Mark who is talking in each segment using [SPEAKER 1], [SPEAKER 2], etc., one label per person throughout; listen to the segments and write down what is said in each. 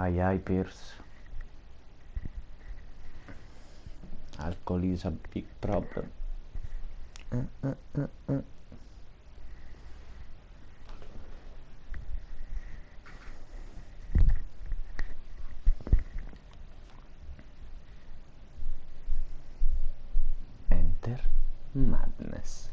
[SPEAKER 1] Ai ai, Pierce. Alcohol is a big problem. Enter madness.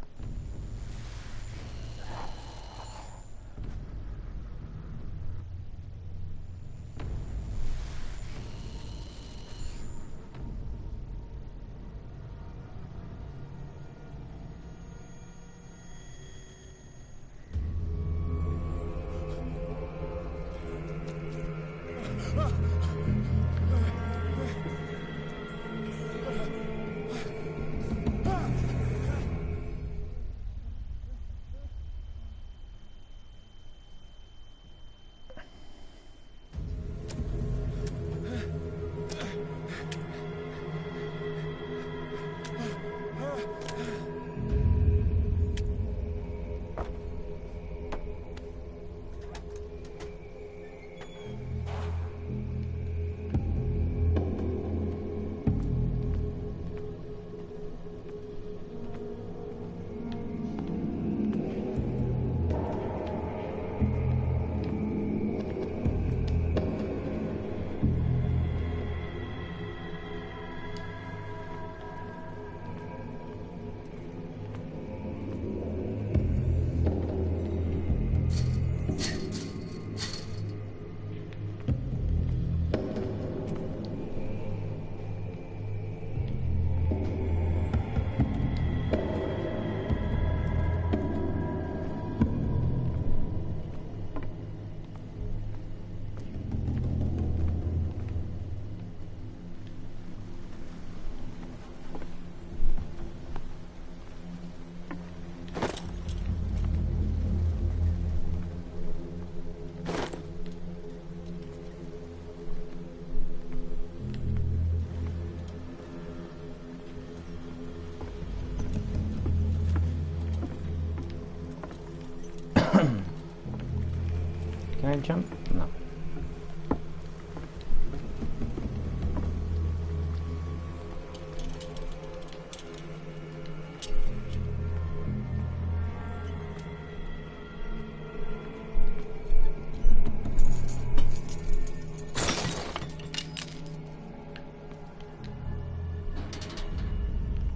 [SPEAKER 1] Can I jump? No.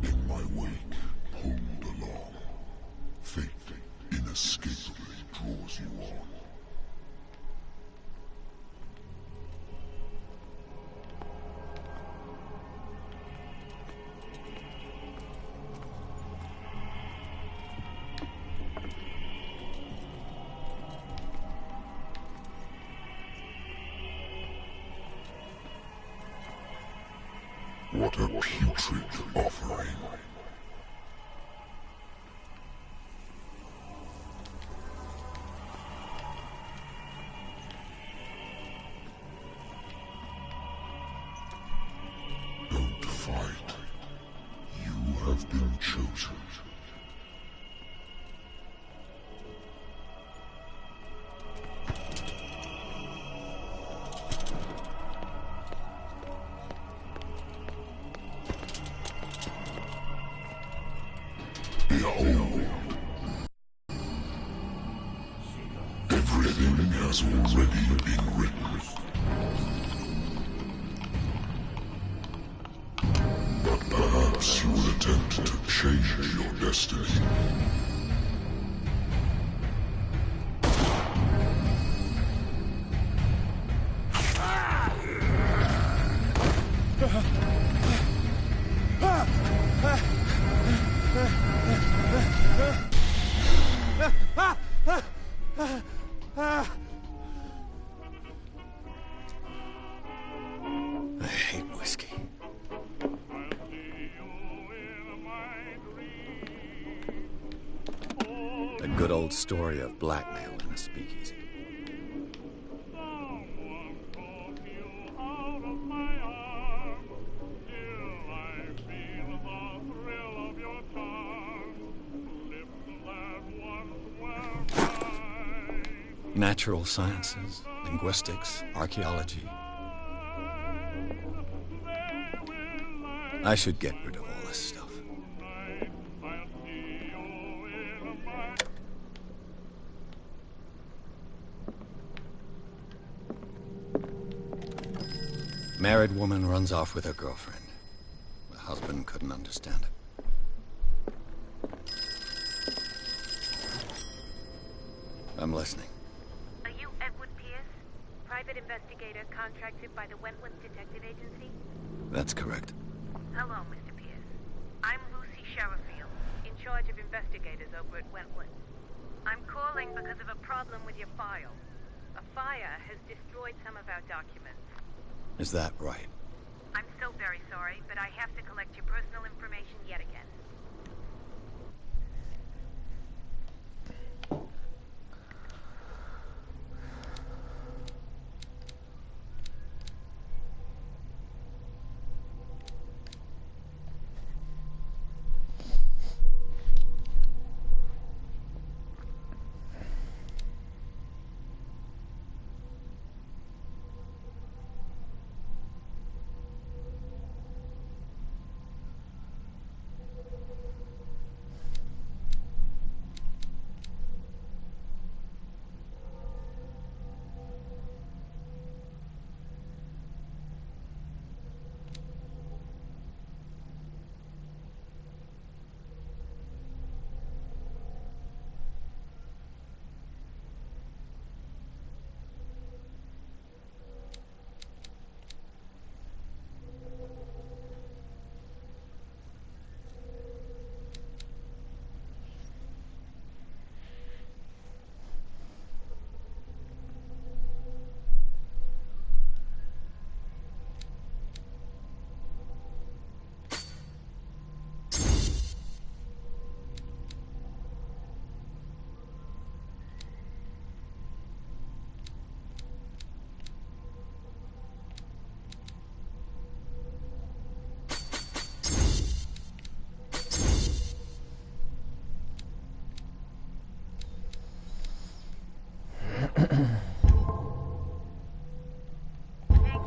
[SPEAKER 2] In my wake, pulled along, fate inescapably draws you on. What a putrid offering. Don't fight. You have been chosen. Everything has already been written. But perhaps you will attempt to change your destiny.
[SPEAKER 3] I hate whiskey. A good old story of blackmail in a speakeasy. Natural sciences, linguistics, archaeology, I should get rid of all this stuff. Married woman runs off with her girlfriend. The husband couldn't understand it. I'm listening.
[SPEAKER 4] Are you Edward Pierce, private investigator contracted by the Wentworth Detective Agency?
[SPEAKER 3] That's correct.
[SPEAKER 4] Hello, Mr. Pierce. I'm Lucy Sherifield, in charge of investigators over at Wentworth. I'm calling because of a problem with your file. A fire has destroyed some of our documents.
[SPEAKER 3] Is that right?
[SPEAKER 4] I'm so very sorry, but I have to collect your personal information yet again. Thank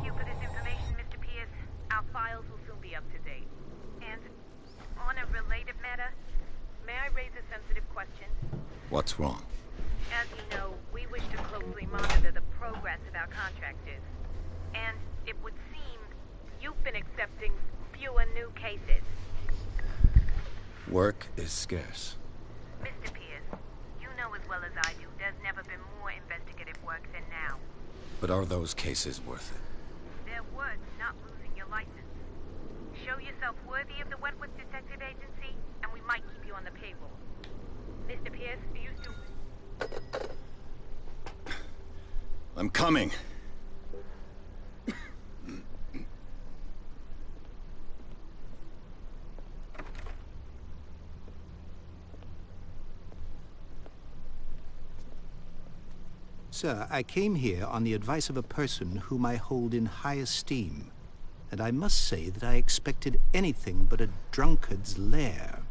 [SPEAKER 4] you for this information, Mr. Pierce. Our files will soon be up to date. And on a related matter, may I raise a sensitive question?
[SPEAKER 3] What's wrong?
[SPEAKER 4] As you know, we wish to closely monitor the progress of our contractors. And it would seem you've been accepting fewer new cases.
[SPEAKER 3] Work is scarce.
[SPEAKER 4] Mr. Pierce, you know as well as I do, there's never been more investigative work than now.
[SPEAKER 3] But are those cases worth it?
[SPEAKER 4] They're worth not losing your license. Show yourself worthy of the Wentworth Detective Agency, and we might keep you on the payroll. Mr. Pierce, are you still...
[SPEAKER 3] I'm coming.
[SPEAKER 5] Sir, I came here on the advice of a person whom I hold in high esteem, and I must say that I expected anything but a drunkard's lair.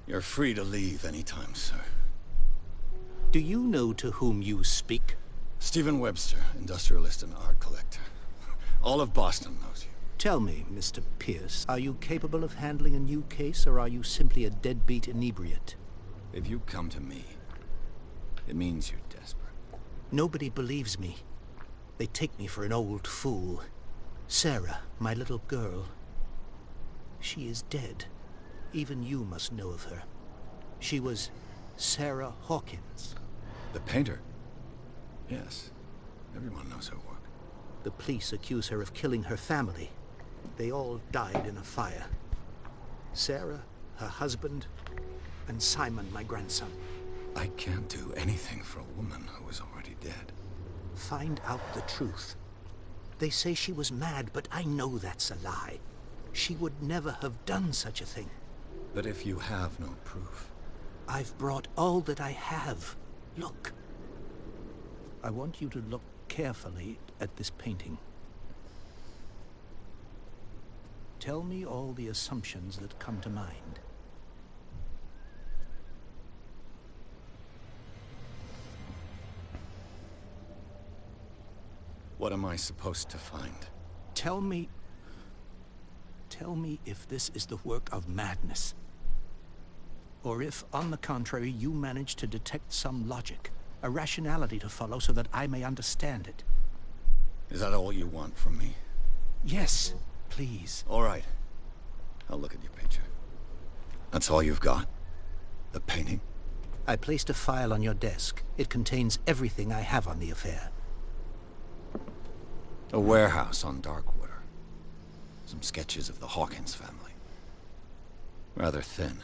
[SPEAKER 3] You're free to leave anytime, sir.
[SPEAKER 5] Do you know to whom you speak?
[SPEAKER 3] Stephen Webster, industrialist and art collector. All of Boston knows you.
[SPEAKER 5] Tell me, Mr. Pierce, are you capable of handling a new case, or are you simply a deadbeat inebriate?
[SPEAKER 3] If you come to me, it means you're desperate.
[SPEAKER 5] Nobody believes me. They take me for an old fool. Sarah, my little girl, she is dead. Even you must know of her. She was Sarah Hawkins.
[SPEAKER 3] The painter? Yes. Everyone knows her work.
[SPEAKER 5] The police accuse her of killing her family. They all died in a fire. Sarah, her husband, and Simon, my grandson.
[SPEAKER 3] I can't do anything for a woman who is already dead.
[SPEAKER 5] Find out the truth. They say she was mad, but I know that's a lie. She would never have done such a thing.
[SPEAKER 3] But if you have no proof...
[SPEAKER 5] I've brought all that I have. Look. I want you to look carefully at this painting. Tell me all the assumptions that come to mind.
[SPEAKER 3] What am I supposed to find?
[SPEAKER 5] Tell me if this is the work of madness. Or if, on the contrary, you manage to detect some logic, a rationality to follow so that I may understand it.
[SPEAKER 3] Is that all you want from me?
[SPEAKER 5] Yes, please.
[SPEAKER 3] All right. I'll look at your picture. That's all you've got? The painting?
[SPEAKER 5] I placed a file on your desk. It contains everything I have on the affair.
[SPEAKER 3] A warehouse on Darkwater. Some sketches of the Hawkins family. Rather thin.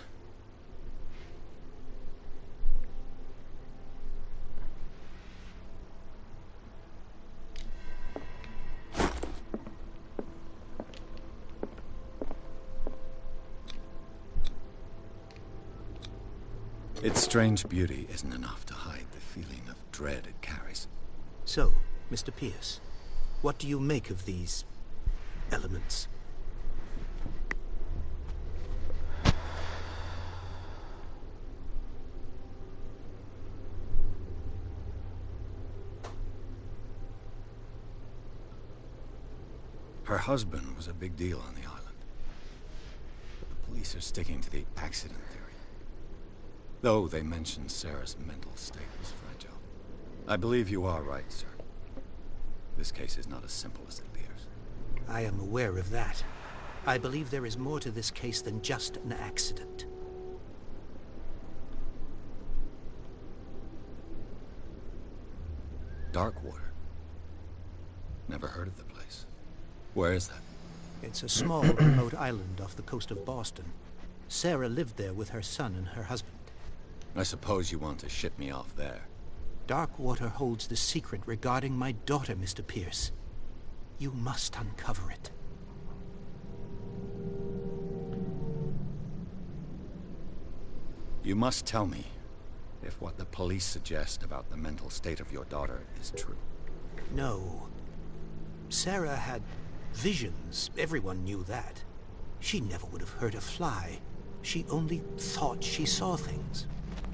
[SPEAKER 3] Its strange beauty isn't enough to hide the feeling of dread it carries.
[SPEAKER 5] So, Mr. Pierce, what do you make of these elements?
[SPEAKER 3] Her husband was a big deal on the island. But the police are sticking to the accident theory. Though they mentioned Sarah's mental state was fragile. I believe you are right, sir. This case is not as simple as it appears.
[SPEAKER 5] I am aware of that. I believe there is more to this case than just an accident.
[SPEAKER 3] Darkwater. Never heard of the place. Where is that?
[SPEAKER 5] It's a small, remote island off the coast of Boston. Sarah lived there with her son and her husband.
[SPEAKER 3] I suppose you want to ship me off there.
[SPEAKER 5] Darkwater holds the secret regarding my daughter, Mr. Pierce. You must uncover it.
[SPEAKER 3] You must tell me if what the police suggest about the mental state of your daughter is true.
[SPEAKER 5] No. Sarah had visions. Everyone knew that. She never would have hurt a fly. She only thought she saw things.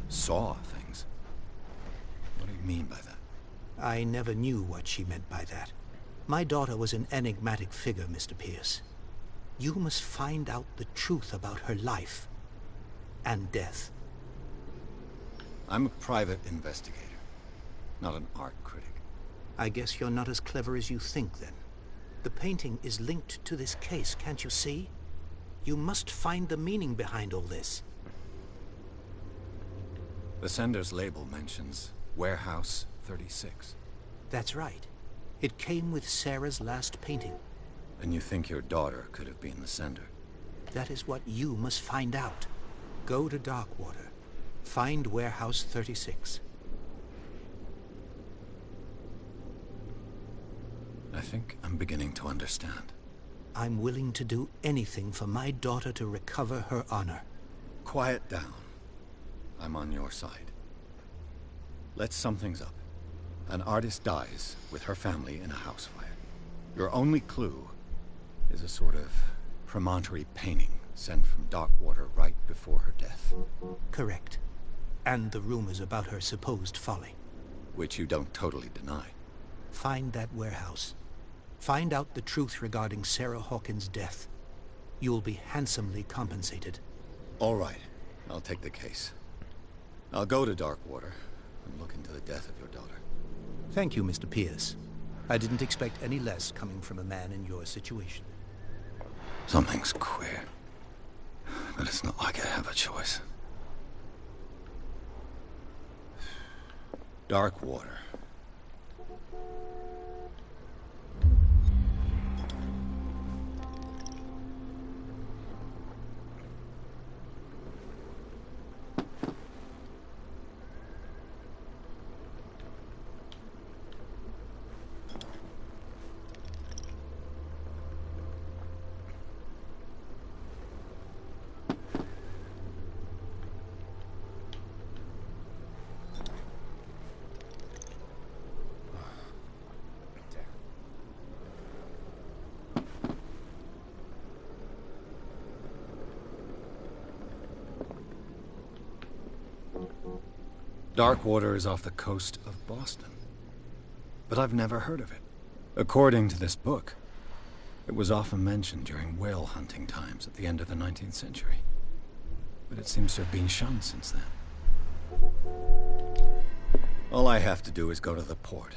[SPEAKER 3] Saw things? What do you mean by that?
[SPEAKER 5] I never knew what she meant by that. My daughter was an enigmatic figure, Mr. Pierce. You must find out the truth about her life and death.
[SPEAKER 3] I'm a private investigator, not an art critic.
[SPEAKER 5] I guess you're not as clever as you think, then. The painting is linked to this case, can't you see? You must find the meaning behind all this.
[SPEAKER 3] The sender's label mentions Warehouse 36.
[SPEAKER 5] That's right. It came with Sarah's last painting.
[SPEAKER 3] And you think your daughter could have been the sender?
[SPEAKER 5] That is what you must find out. Go to Darkwater. Find Warehouse 36.
[SPEAKER 3] I think I'm beginning to understand.
[SPEAKER 5] I'm willing to do anything for my daughter to recover her honor.
[SPEAKER 3] Quiet down. I'm on your side. Let's sum things up. An artist dies with her family in a house fire. Your only clue is a sort of promontory painting sent from Darkwater right before her death.
[SPEAKER 5] Correct. And the rumors about her supposed folly.
[SPEAKER 3] Which you don't totally deny.
[SPEAKER 5] Find that warehouse. Find out the truth regarding Sarah Hawkins' death. You'll be handsomely compensated.
[SPEAKER 3] All right. I'll take the case. I'll go to Darkwater and look into the death of your daughter.
[SPEAKER 5] Thank you, Mr. Pierce. I didn't expect any less coming from a man in your situation.
[SPEAKER 3] Something's queer. But it's not like I have a choice. Darkwater. Darkwater is off the coast of Boston. But I've never heard of it. According to this book, it was often mentioned during whale hunting times at the end of the 19th century. But it seems to have been shunned since then. All I have to do is go to the port.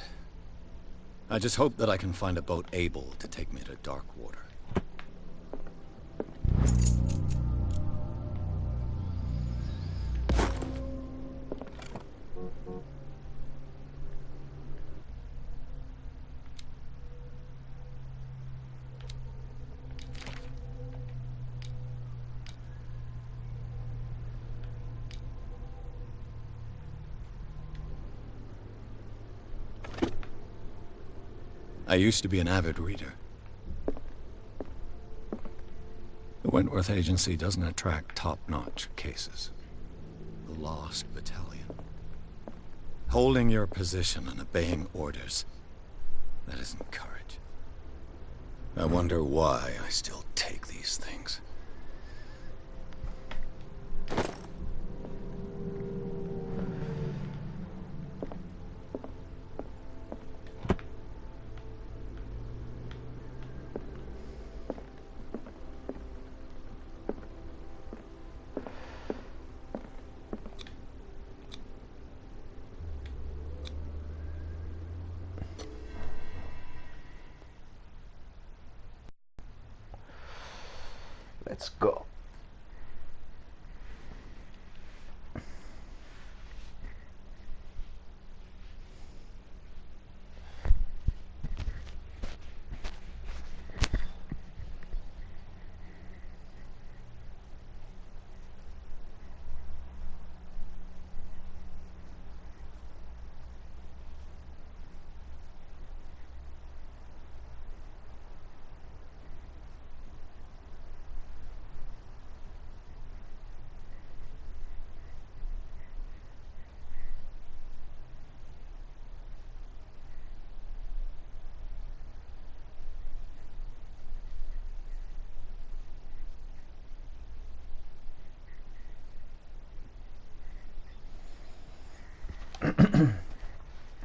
[SPEAKER 3] I just hope that I can find a boat able to take me to dark water. I used to be an avid reader. The Wentworth Agency doesn't attract top-notch cases. The Lost Battalion. Holding your position and obeying orders. That isn't courage. I wonder why I still take these things.
[SPEAKER 1] Let's go.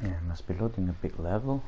[SPEAKER 1] Yeah, must be loading a big level.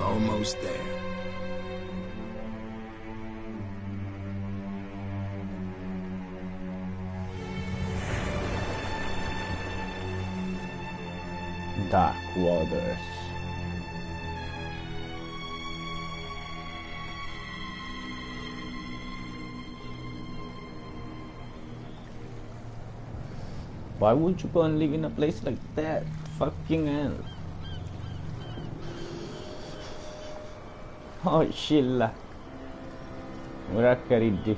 [SPEAKER 2] Almost there.
[SPEAKER 1] Dark waters. Why would you go and live in a place like that? Fucking hell. Oh, Sheila. Murakaridi.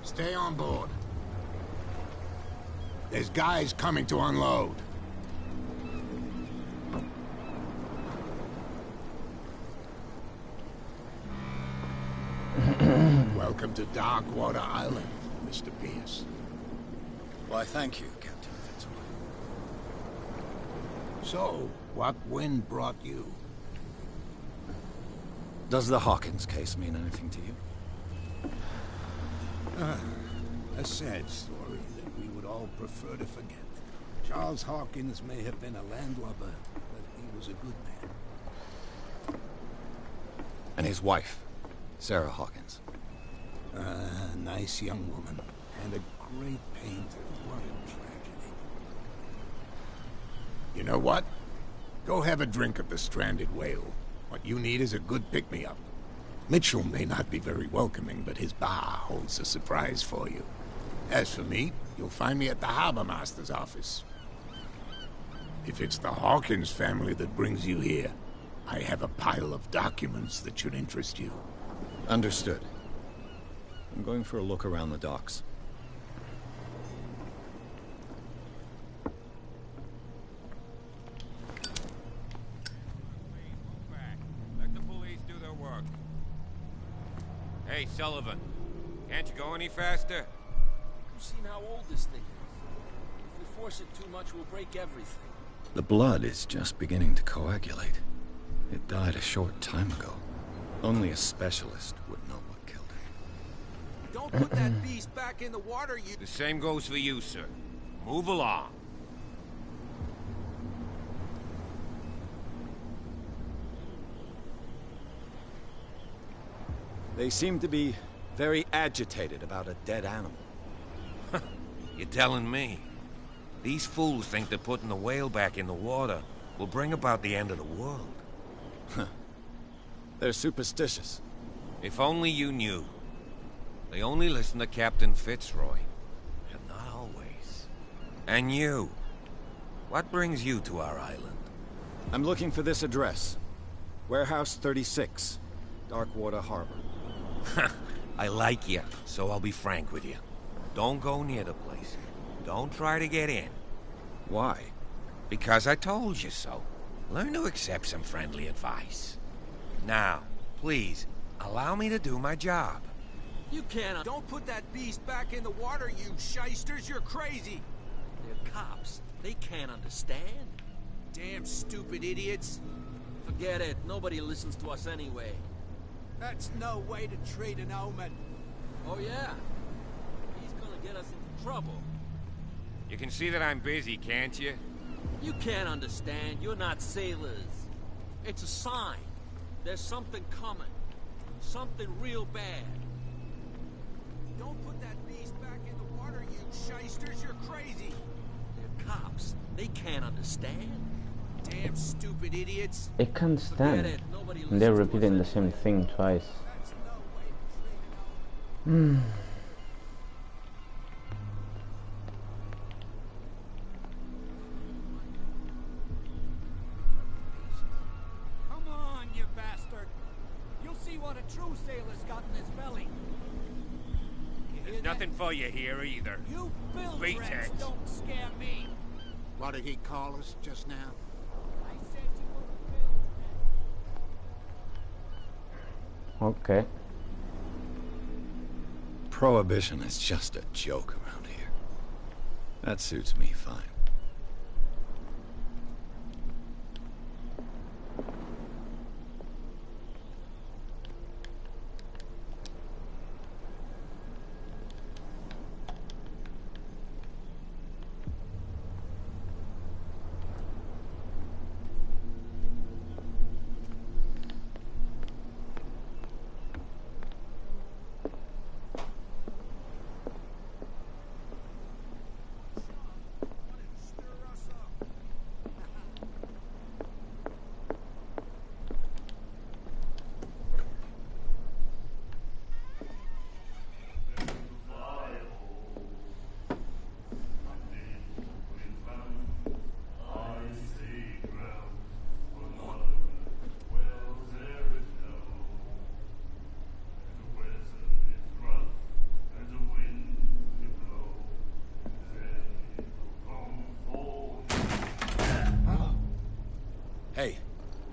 [SPEAKER 2] Stay on board.
[SPEAKER 6] There's guys coming to unload. Welcome to Darkwater Island, Mr. Pierce.
[SPEAKER 3] Why, thank you, Captain Fitzroy.
[SPEAKER 6] So, what wind brought you?
[SPEAKER 3] Does the Hawkins case mean anything to you?
[SPEAKER 6] A sad story that we would all prefer to forget. Charles Hawkins may have been a landlubber, but he was a good man.
[SPEAKER 3] And his wife, Sarah Hawkins.
[SPEAKER 6] A nice young woman, and a great painter. What a tragedy. You know what? Go have a drink at the Stranded Whale. What you need is a good pick-me-up. Mitchell may not be very welcoming, but his bar holds a surprise for you. As for me, you'll find me at the Harbor Master's office. If it's the Hawkins family that brings you here, I have a pile of documents that should interest you.
[SPEAKER 3] Understood. I'm going for a look around the docks.
[SPEAKER 7] Let the police do their work. Hey, Sullivan. Can't you go any faster?
[SPEAKER 8] You've seen how old this thing is. If we force it too much, we'll break everything.
[SPEAKER 3] The blood is just beginning to coagulate. It died a short time ago. Only a specialist would know what killed him.
[SPEAKER 8] Don't put that beast back in the water, you...
[SPEAKER 7] The same goes for you, sir. Move along.
[SPEAKER 3] They seem to be very agitated about a dead animal.
[SPEAKER 7] You're telling me? These fools think that putting the whale back in the water will bring about the end of the world.
[SPEAKER 3] They're superstitious.
[SPEAKER 7] If only you knew. They only listen to Captain Fitzroy. And not always. And you. What brings you to our island?
[SPEAKER 3] I'm looking for this address. Warehouse 36, Darkwater Harbor.
[SPEAKER 7] I like you, so I'll be frank with you. Don't go near the place. Don't try to get in.
[SPEAKER 3] Why?
[SPEAKER 7] Because I told you so. Learn to accept some friendly advice. Now, please, allow me to do my job.
[SPEAKER 8] You can't... Don't put that beast back in the water, you shysters! You're crazy! They're cops. They can't understand. Damn stupid idiots. Forget it. Nobody listens to us anyway. That's no way to treat an omen. Oh, yeah? He's gonna get us into trouble.
[SPEAKER 7] You can see that I'm busy, can't you?
[SPEAKER 8] You can't understand. You're not sailors. It's a sign. There's something coming. Something real bad. Don't put that beast back in the water, you shysters. You're crazy. They're cops. They can't understand. Damn stupid idiots.
[SPEAKER 1] I can't stand.
[SPEAKER 8] Forget it. Nobody
[SPEAKER 1] And they're
[SPEAKER 8] listens to
[SPEAKER 1] repeating the
[SPEAKER 8] us
[SPEAKER 1] same
[SPEAKER 8] anyway.
[SPEAKER 1] thing twice.
[SPEAKER 8] That's no way to treat an omen.
[SPEAKER 9] Come on, you bastard! You'll see what a true sailor's got in his belly. You hear
[SPEAKER 7] There's
[SPEAKER 9] that?
[SPEAKER 7] nothing for you here either.
[SPEAKER 9] You bilge
[SPEAKER 7] Beat
[SPEAKER 9] rats
[SPEAKER 7] it.
[SPEAKER 9] don't scare me.
[SPEAKER 6] What did he call us just now?
[SPEAKER 9] I said you were a bilge rat.
[SPEAKER 1] Okay.
[SPEAKER 3] Prohibition is just a joke around here. That suits me fine.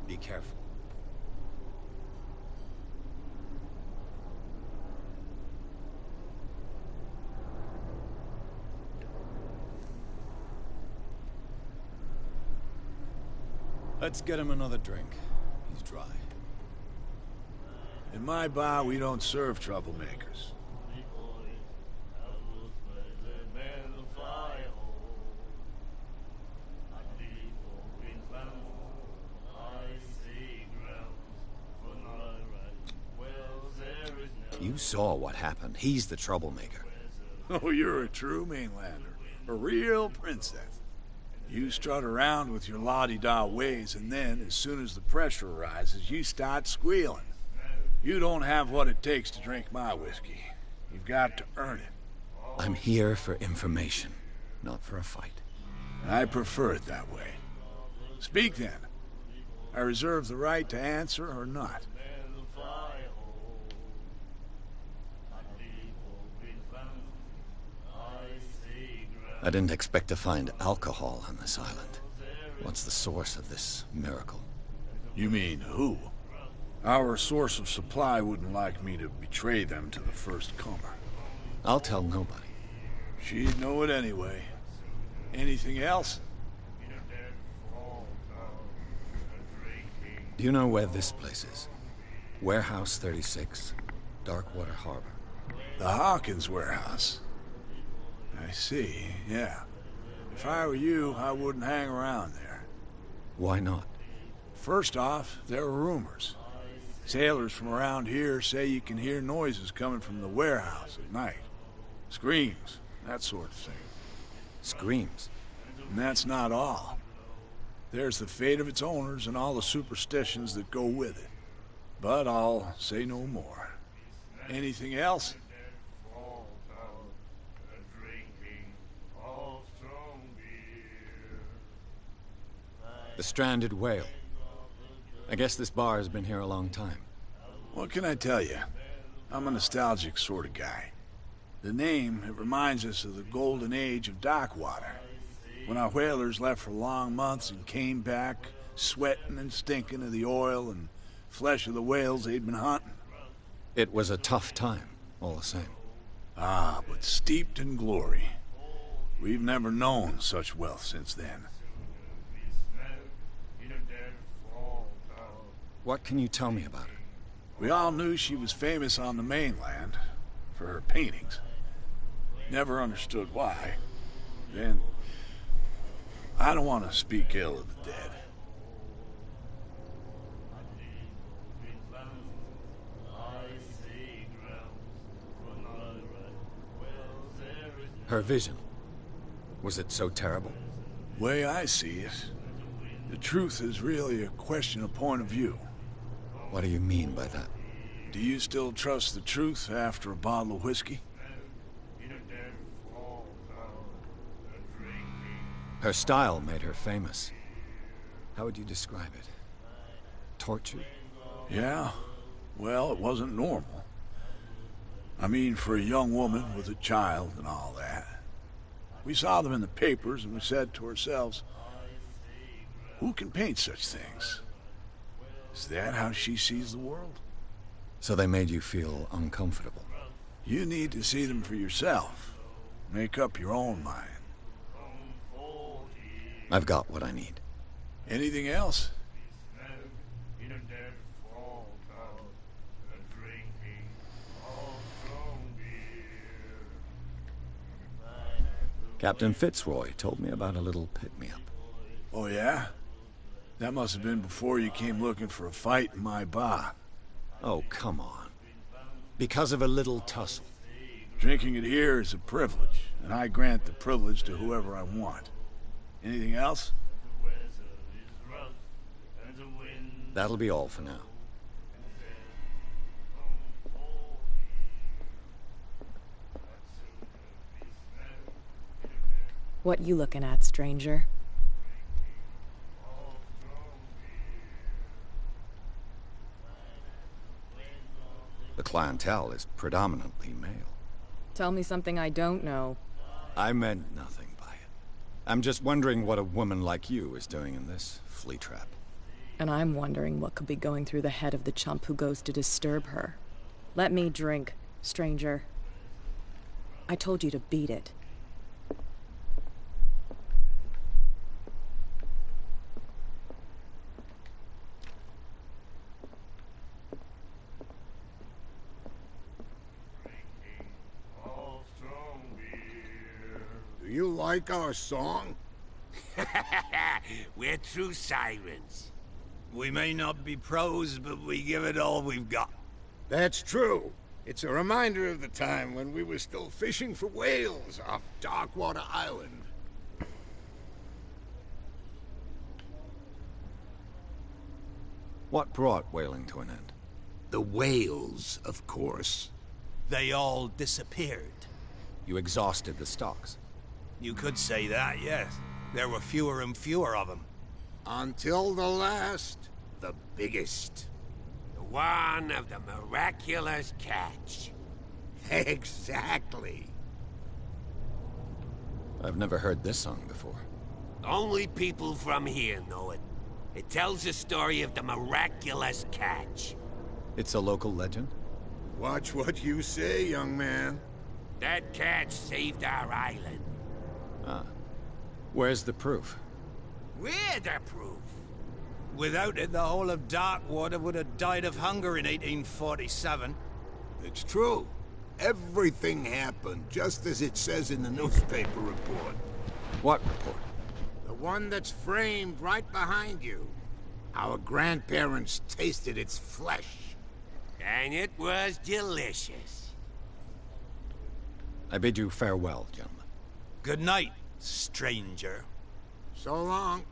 [SPEAKER 3] Be careful. Let's get him another drink. He's dry.
[SPEAKER 10] In my bar, we don't serve troublemakers.
[SPEAKER 3] You saw what happened. He's the troublemaker.
[SPEAKER 10] Oh, you're a true mainlander. A real princess. You strut around with your la-di-da ways, and then, as soon as the pressure arises, you start squealing. You don't have what it takes to drink my whiskey. You've got to earn it.
[SPEAKER 3] I'm here for information, not for a fight.
[SPEAKER 10] I prefer it that way. Speak then. I reserve the right to answer or not.
[SPEAKER 3] I didn't expect to find alcohol on this island. What's the source of this miracle?
[SPEAKER 10] You mean who? Our source of supply wouldn't like me to betray them to the first comer.
[SPEAKER 3] I'll tell nobody.
[SPEAKER 10] She'd know it anyway. Anything else?
[SPEAKER 3] Do you know where this place is? Warehouse 36, Darkwater Harbor.
[SPEAKER 10] The Hawkins warehouse. I see, yeah. If I were you, I wouldn't hang around there.
[SPEAKER 3] Why not?
[SPEAKER 10] First off, there are rumors. Sailors from around here say you can hear noises coming from the warehouse at night. Screams, that sort of thing.
[SPEAKER 3] Screams?
[SPEAKER 10] And that's not all. There's the fate of its owners and all the superstitions that go with it. But I'll say no more. Anything else?
[SPEAKER 3] The Stranded Whale. I guess this bar has been here a long time.
[SPEAKER 10] What can I tell you? I'm a nostalgic sort of guy. The name, it reminds us of the golden age of dockwater. When our whalers left for long months and came back, sweating and stinking of the oil and flesh of the whales they'd been hunting.
[SPEAKER 3] It was a tough time, all the same.
[SPEAKER 10] Ah, but steeped in glory. We've never known such wealth since then.
[SPEAKER 3] What can you tell me about her?
[SPEAKER 10] We all knew she was famous on the mainland for her paintings. Never understood why. Then, I don't want to speak ill of the dead.
[SPEAKER 3] Her vision. Was it so terrible?
[SPEAKER 10] Way I see it, the truth is really a question of point of view.
[SPEAKER 3] What do you mean by that?
[SPEAKER 10] Do you still trust the truth after a bottle of whiskey?
[SPEAKER 3] Her style made her famous. How would you describe it? Tortured?
[SPEAKER 10] Yeah. Well, it wasn't normal. I mean, for a young woman with a child and all that. We saw them in the papers and we said to ourselves, who can paint such things? Is that how she sees the world?
[SPEAKER 3] So they made you feel uncomfortable?
[SPEAKER 10] You need to see them for yourself. Make up your own mind.
[SPEAKER 3] I've got what I need.
[SPEAKER 10] Anything else?
[SPEAKER 3] Captain Fitzroy told me about a little pick-me-up.
[SPEAKER 10] Oh, yeah? That must have been before you came looking for a fight in my bar.
[SPEAKER 3] Oh, come on. Because of a little tussle.
[SPEAKER 10] Drinking it here is a privilege, and I grant the privilege to whoever I want. Anything else?
[SPEAKER 3] That'll be all for now.
[SPEAKER 11] What you looking at, stranger?
[SPEAKER 3] The clientele is predominantly male.
[SPEAKER 11] Tell me something I don't know.
[SPEAKER 3] I meant nothing by it. I'm just wondering what a woman like you is doing in this flea trap.
[SPEAKER 11] And I'm wondering what could be going through the head of the chump who goes to disturb her. Let me drink, stranger. I told you to beat it.
[SPEAKER 6] Do you like our song?
[SPEAKER 12] We're true sirens.
[SPEAKER 8] We may not be pros, but we give it all we've got.
[SPEAKER 6] That's true. It's a reminder of the time when we were still fishing for whales off Darkwater Island.
[SPEAKER 3] What brought whaling to an end?
[SPEAKER 6] The whales, of course.
[SPEAKER 5] They all disappeared.
[SPEAKER 3] You exhausted the stocks.
[SPEAKER 5] You could say that, yes. There were fewer and fewer of them.
[SPEAKER 6] Until the last, the biggest.
[SPEAKER 12] The one of the miraculous catch.
[SPEAKER 6] Exactly.
[SPEAKER 3] I've never heard this song before.
[SPEAKER 12] Only people from here know it. It tells the story of the miraculous catch.
[SPEAKER 3] It's a local legend?
[SPEAKER 6] Watch what you say, young man.
[SPEAKER 12] That catch saved our island.
[SPEAKER 3] Ah. Where's the proof?
[SPEAKER 12] We're the proof.
[SPEAKER 5] Without it, the whole of Darkwater would have died of hunger in 1847.
[SPEAKER 6] It's true. Everything happened just as it says in the newspaper report.
[SPEAKER 3] What report?
[SPEAKER 6] The one that's framed right behind you. Our grandparents tasted its flesh.
[SPEAKER 12] And it was delicious.
[SPEAKER 3] I bid you farewell, gentlemen.
[SPEAKER 5] Good night, stranger.
[SPEAKER 6] So long.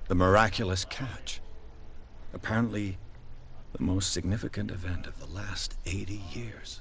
[SPEAKER 3] The miraculous catch. Apparently, the most significant event of the last 80 years.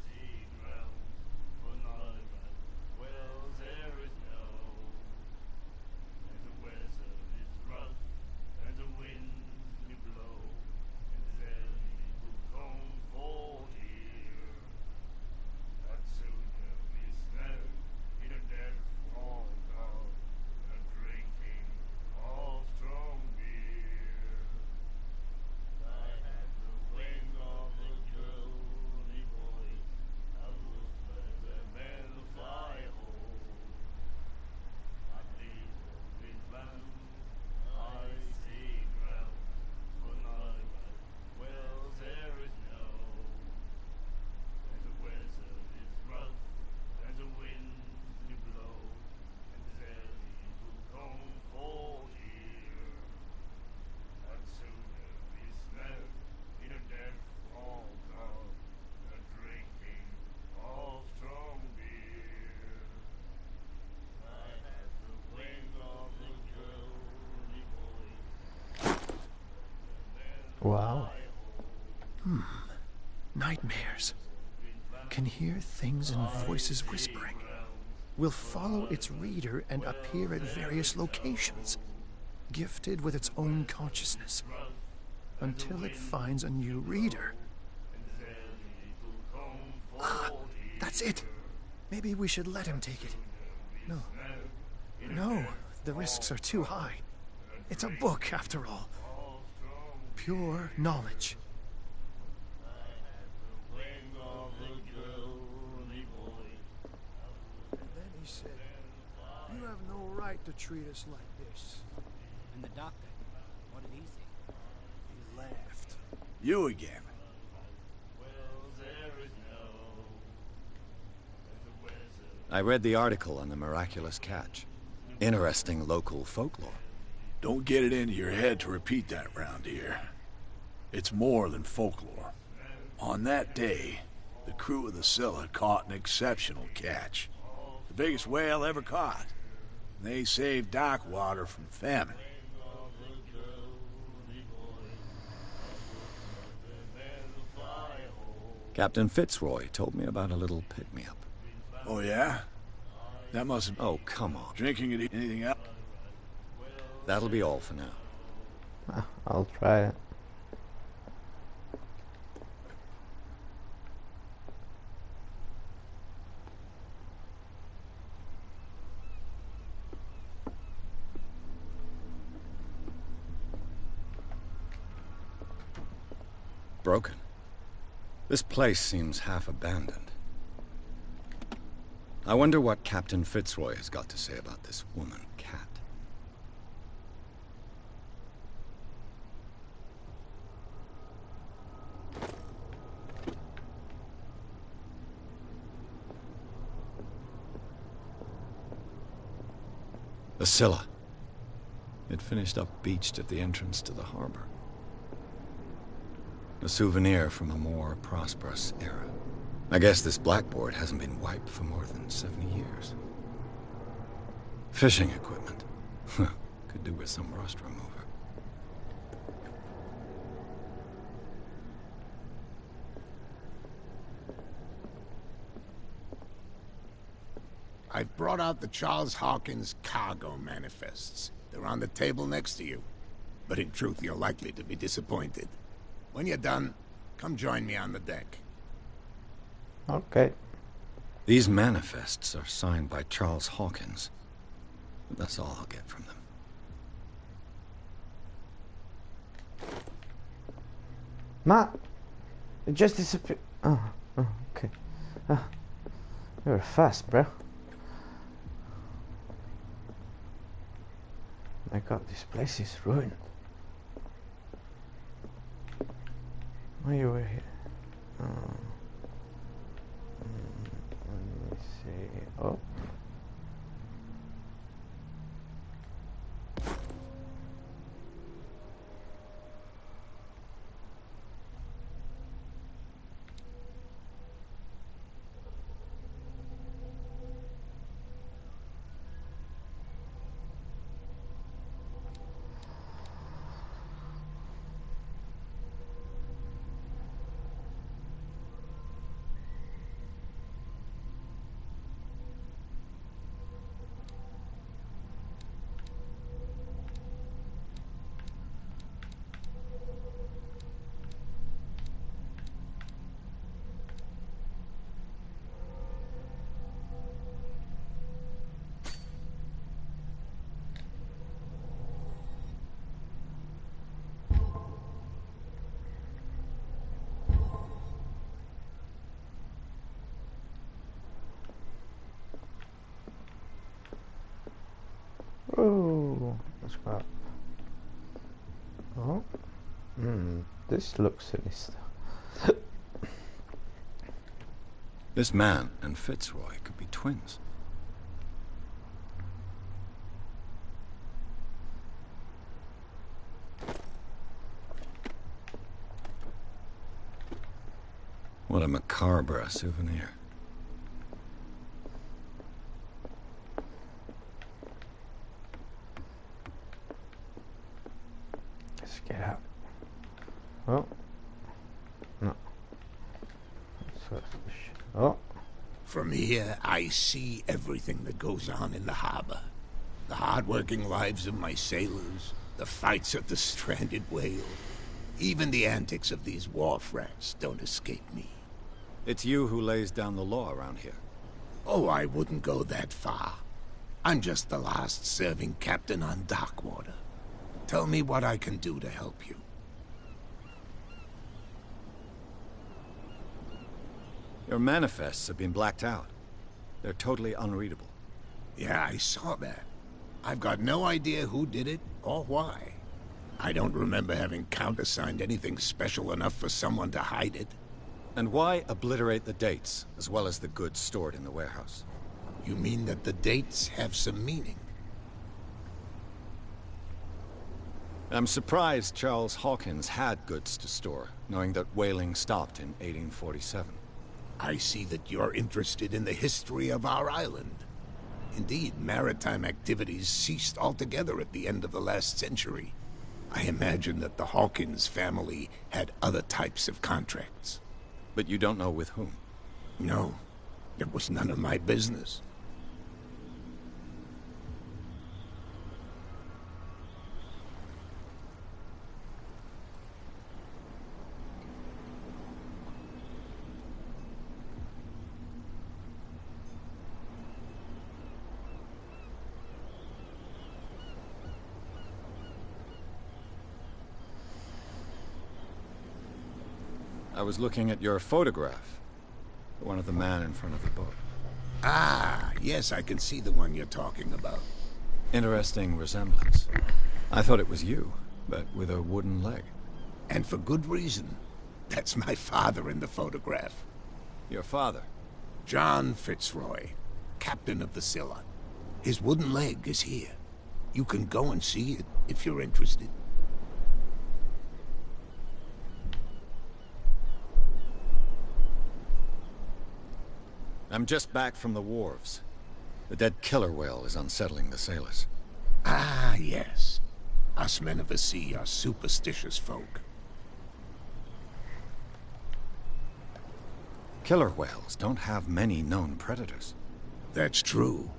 [SPEAKER 1] Wow.
[SPEAKER 13] Nightmares. Can hear things and voices whispering. Will follow its reader and appear at various locations, gifted with its own consciousness, until it finds a new reader. Ah, that's it. Maybe we should let him take it. No. No, the risks are too high. It's a book, after all. Pure knowledge. And then he said, "You have no right to treat us like this."
[SPEAKER 9] And the doctor, what did he say?
[SPEAKER 13] He laughed.
[SPEAKER 10] You again.
[SPEAKER 3] I read the article on the miraculous catch. Interesting local folklore.
[SPEAKER 10] Don't get it into your head to repeat that round here. It's more than folklore. On that day, the crew of the Scylla caught an exceptional catch. The biggest whale ever caught. They saved Darkwater from famine.
[SPEAKER 3] Captain Fitzroy told me about a little pick-me-up.
[SPEAKER 10] Oh, yeah? That mustn't...
[SPEAKER 3] Oh, come on.
[SPEAKER 10] Drinking it, anything else?
[SPEAKER 3] That'll be all for now.
[SPEAKER 1] I'll try it.
[SPEAKER 3] broken. This place seems half abandoned. I wonder what Captain Fitzroy has got to say about this woman, Cat. The Scylla. It finished up beached at the entrance to the harbor. A souvenir from a more prosperous era. I guess this blackboard hasn't been wiped for more than 70 years. Fishing equipment. Could do with some rust remover.
[SPEAKER 6] I've brought out the Charles Hawkins cargo manifests. They're on the table next to you. But in truth, you're likely to be disappointed. When you're done, come join me on the deck.
[SPEAKER 1] Okay.
[SPEAKER 3] These manifests are signed by Charles Hawkins. But that's all I'll get from them.
[SPEAKER 1] Matt! It just disappeared. Oh, okay. You were fast, bro. My god, this place is ruined. Oh, you were here. Let me see. Oh. Oh, what's that? Oh, this looks sinister.
[SPEAKER 3] This man and Fitzroy could be twins. What a macabre souvenir.
[SPEAKER 1] Let's get out. Oh. No. Oh.
[SPEAKER 6] From here, I see everything that goes on in the harbor. The hard-working lives of my sailors, the fights at the stranded whale. Even the antics of these wharf rats don't escape me.
[SPEAKER 3] It's you who lays down the law around here.
[SPEAKER 6] Oh, I wouldn't go that far. I'm just the last serving captain on Darkwater. Tell me what I can do to help you.
[SPEAKER 3] Your manifests have been blacked out. They're totally unreadable.
[SPEAKER 6] Yeah, I saw that. I've got no idea who did it or why. I don't remember having countersigned anything special enough for someone to hide it.
[SPEAKER 3] And why obliterate the dates, as well as the goods stored in the warehouse?
[SPEAKER 6] You mean that the dates have some meaning?
[SPEAKER 3] I'm surprised Charles Hawkins had goods to store, knowing that whaling stopped in 1847.
[SPEAKER 6] I see that you're interested in the history of our island. Indeed, maritime activities ceased altogether at the end of the last century. I imagine that the Hawkins family had other types of contracts.
[SPEAKER 3] But you don't know with whom?
[SPEAKER 6] No, it was none of my business.
[SPEAKER 3] I was looking at your photograph. The one of the man in front of the boat.
[SPEAKER 6] Ah, yes, I can see the one you're talking about.
[SPEAKER 3] Interesting resemblance. I thought it was you, but with a wooden leg.
[SPEAKER 6] And for good reason. That's my father in the photograph.
[SPEAKER 3] Your father?
[SPEAKER 6] John Fitzroy, captain of the Scylla. His wooden leg is here. You can go and see it if you're interested.
[SPEAKER 3] I'm just back from the wharves. The dead killer whale is unsettling the sailors.
[SPEAKER 6] Ah, yes. Us men of the sea are superstitious folk.
[SPEAKER 3] Killer whales don't have many known predators.
[SPEAKER 6] That's true.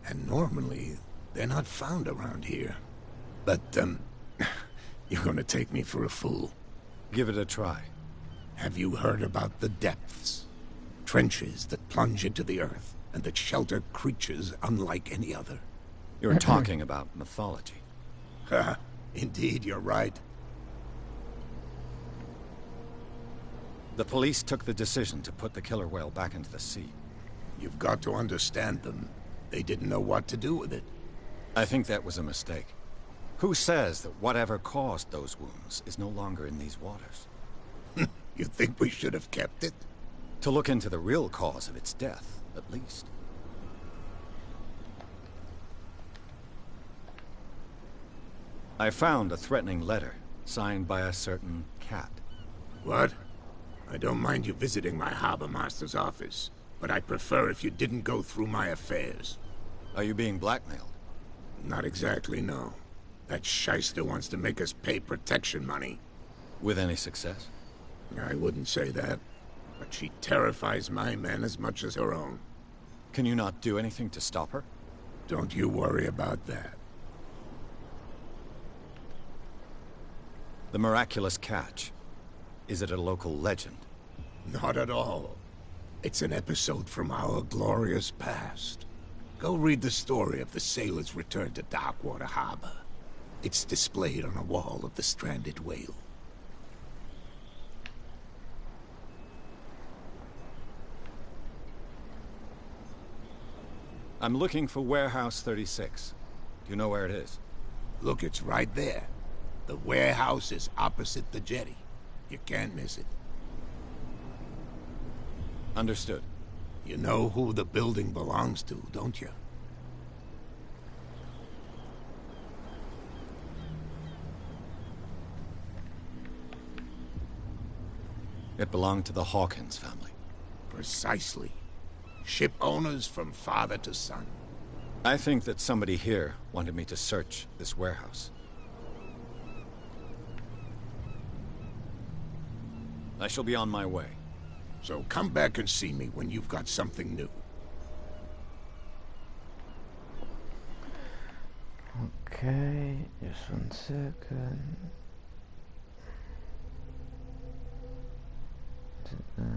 [SPEAKER 6] And normally, they're not found around here. But, you're gonna take me for a fool.
[SPEAKER 3] Give it a try.
[SPEAKER 6] Have you heard about the depths? Trenches that plunge into the earth, and that shelter creatures unlike any other.
[SPEAKER 3] You're talking about mythology.
[SPEAKER 6] Ha! Indeed, you're right.
[SPEAKER 3] The police took the decision to put the killer whale back into the sea.
[SPEAKER 6] You've got to understand them. They didn't know what to do with it.
[SPEAKER 3] I think that was a mistake. Who says that whatever caused those wounds is no longer in these waters?
[SPEAKER 6] You think we should have kept it?
[SPEAKER 3] To look into the real cause of its death, at least. I found a threatening letter, signed by a certain cat.
[SPEAKER 6] What? I don't mind you visiting my harbor master's office, but I'd prefer if you didn't go through my affairs.
[SPEAKER 3] Are you being blackmailed?
[SPEAKER 6] Not exactly, no. That shyster wants to make us pay protection money.
[SPEAKER 3] With any success?
[SPEAKER 6] I wouldn't say that, but she terrifies my men as much as her own.
[SPEAKER 3] Can you not do anything to stop her?
[SPEAKER 6] Don't you worry about that.
[SPEAKER 3] The miraculous catch. Is it a local legend?
[SPEAKER 6] Not at all. It's an episode from our glorious past. Go read the story of the sailor's return to Darkwater Harbor. It's displayed on a wall of the stranded whale.
[SPEAKER 3] I'm looking for Warehouse 36. Do you know where it is?
[SPEAKER 6] Look, it's right there. The warehouse is opposite the jetty. You can't miss it.
[SPEAKER 3] Understood.
[SPEAKER 6] You know who the building belongs to, don't you?
[SPEAKER 3] It belonged to the Hawkins family.
[SPEAKER 6] Precisely. Ship owners from father to son.
[SPEAKER 3] I think that somebody here wanted me to search this warehouse. I shall be on my way.
[SPEAKER 6] So come back and see me when you've got something new.
[SPEAKER 1] Okay, just 1 second. Nice.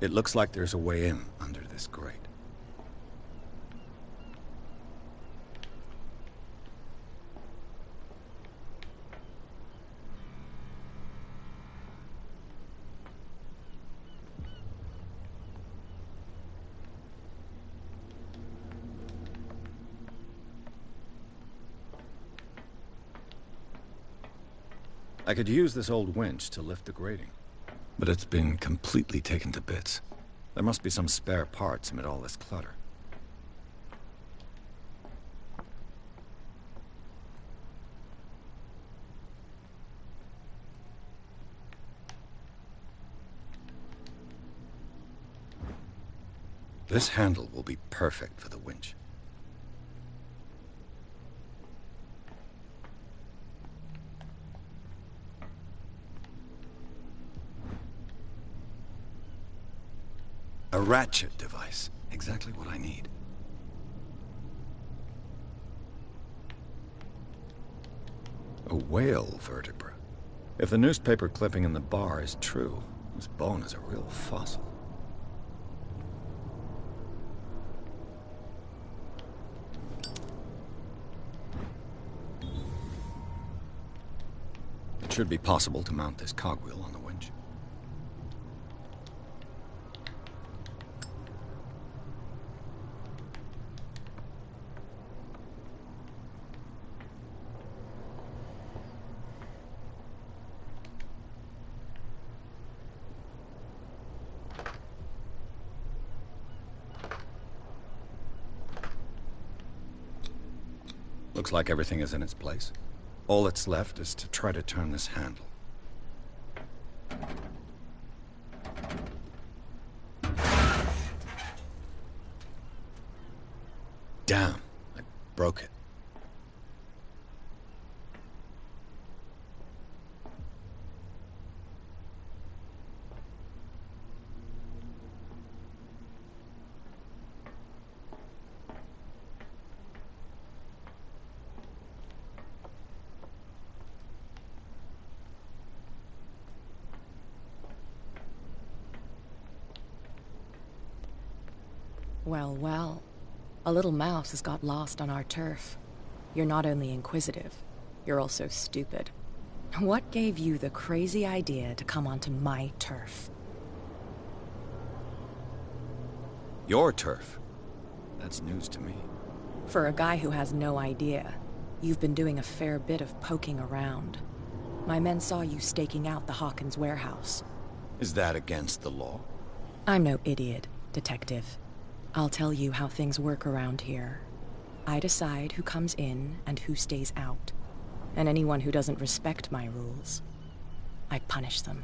[SPEAKER 3] It looks like there's a way in under this grate. I could use this old winch to lift the grating, but it's been completely taken to bits. There must be some spare parts amid all this clutter. This handle will be perfect for the winch. A ratchet device. Exactly what I need. A whale vertebra. If the newspaper clipping in the bar is true, this bone is a real fossil. It should be possible to mount this cogwheel on the winch. Looks like everything is in its place. All that's left is to try to turn this handle. Damn, I broke it.
[SPEAKER 11] Well, well. A little mouse has got lost on our turf. You're not only inquisitive, you're also stupid. What gave you the crazy idea to come onto my turf?
[SPEAKER 3] Your turf? That's news to me.
[SPEAKER 11] For a guy who has no idea, you've been doing a fair bit of poking around. My men saw you staking out the Hawkins warehouse.
[SPEAKER 3] Is that against the law?
[SPEAKER 11] I'm no idiot, Detective. I'll tell you how things work around here. I decide who comes in and who stays out. And anyone who doesn't respect my rules, I punish them.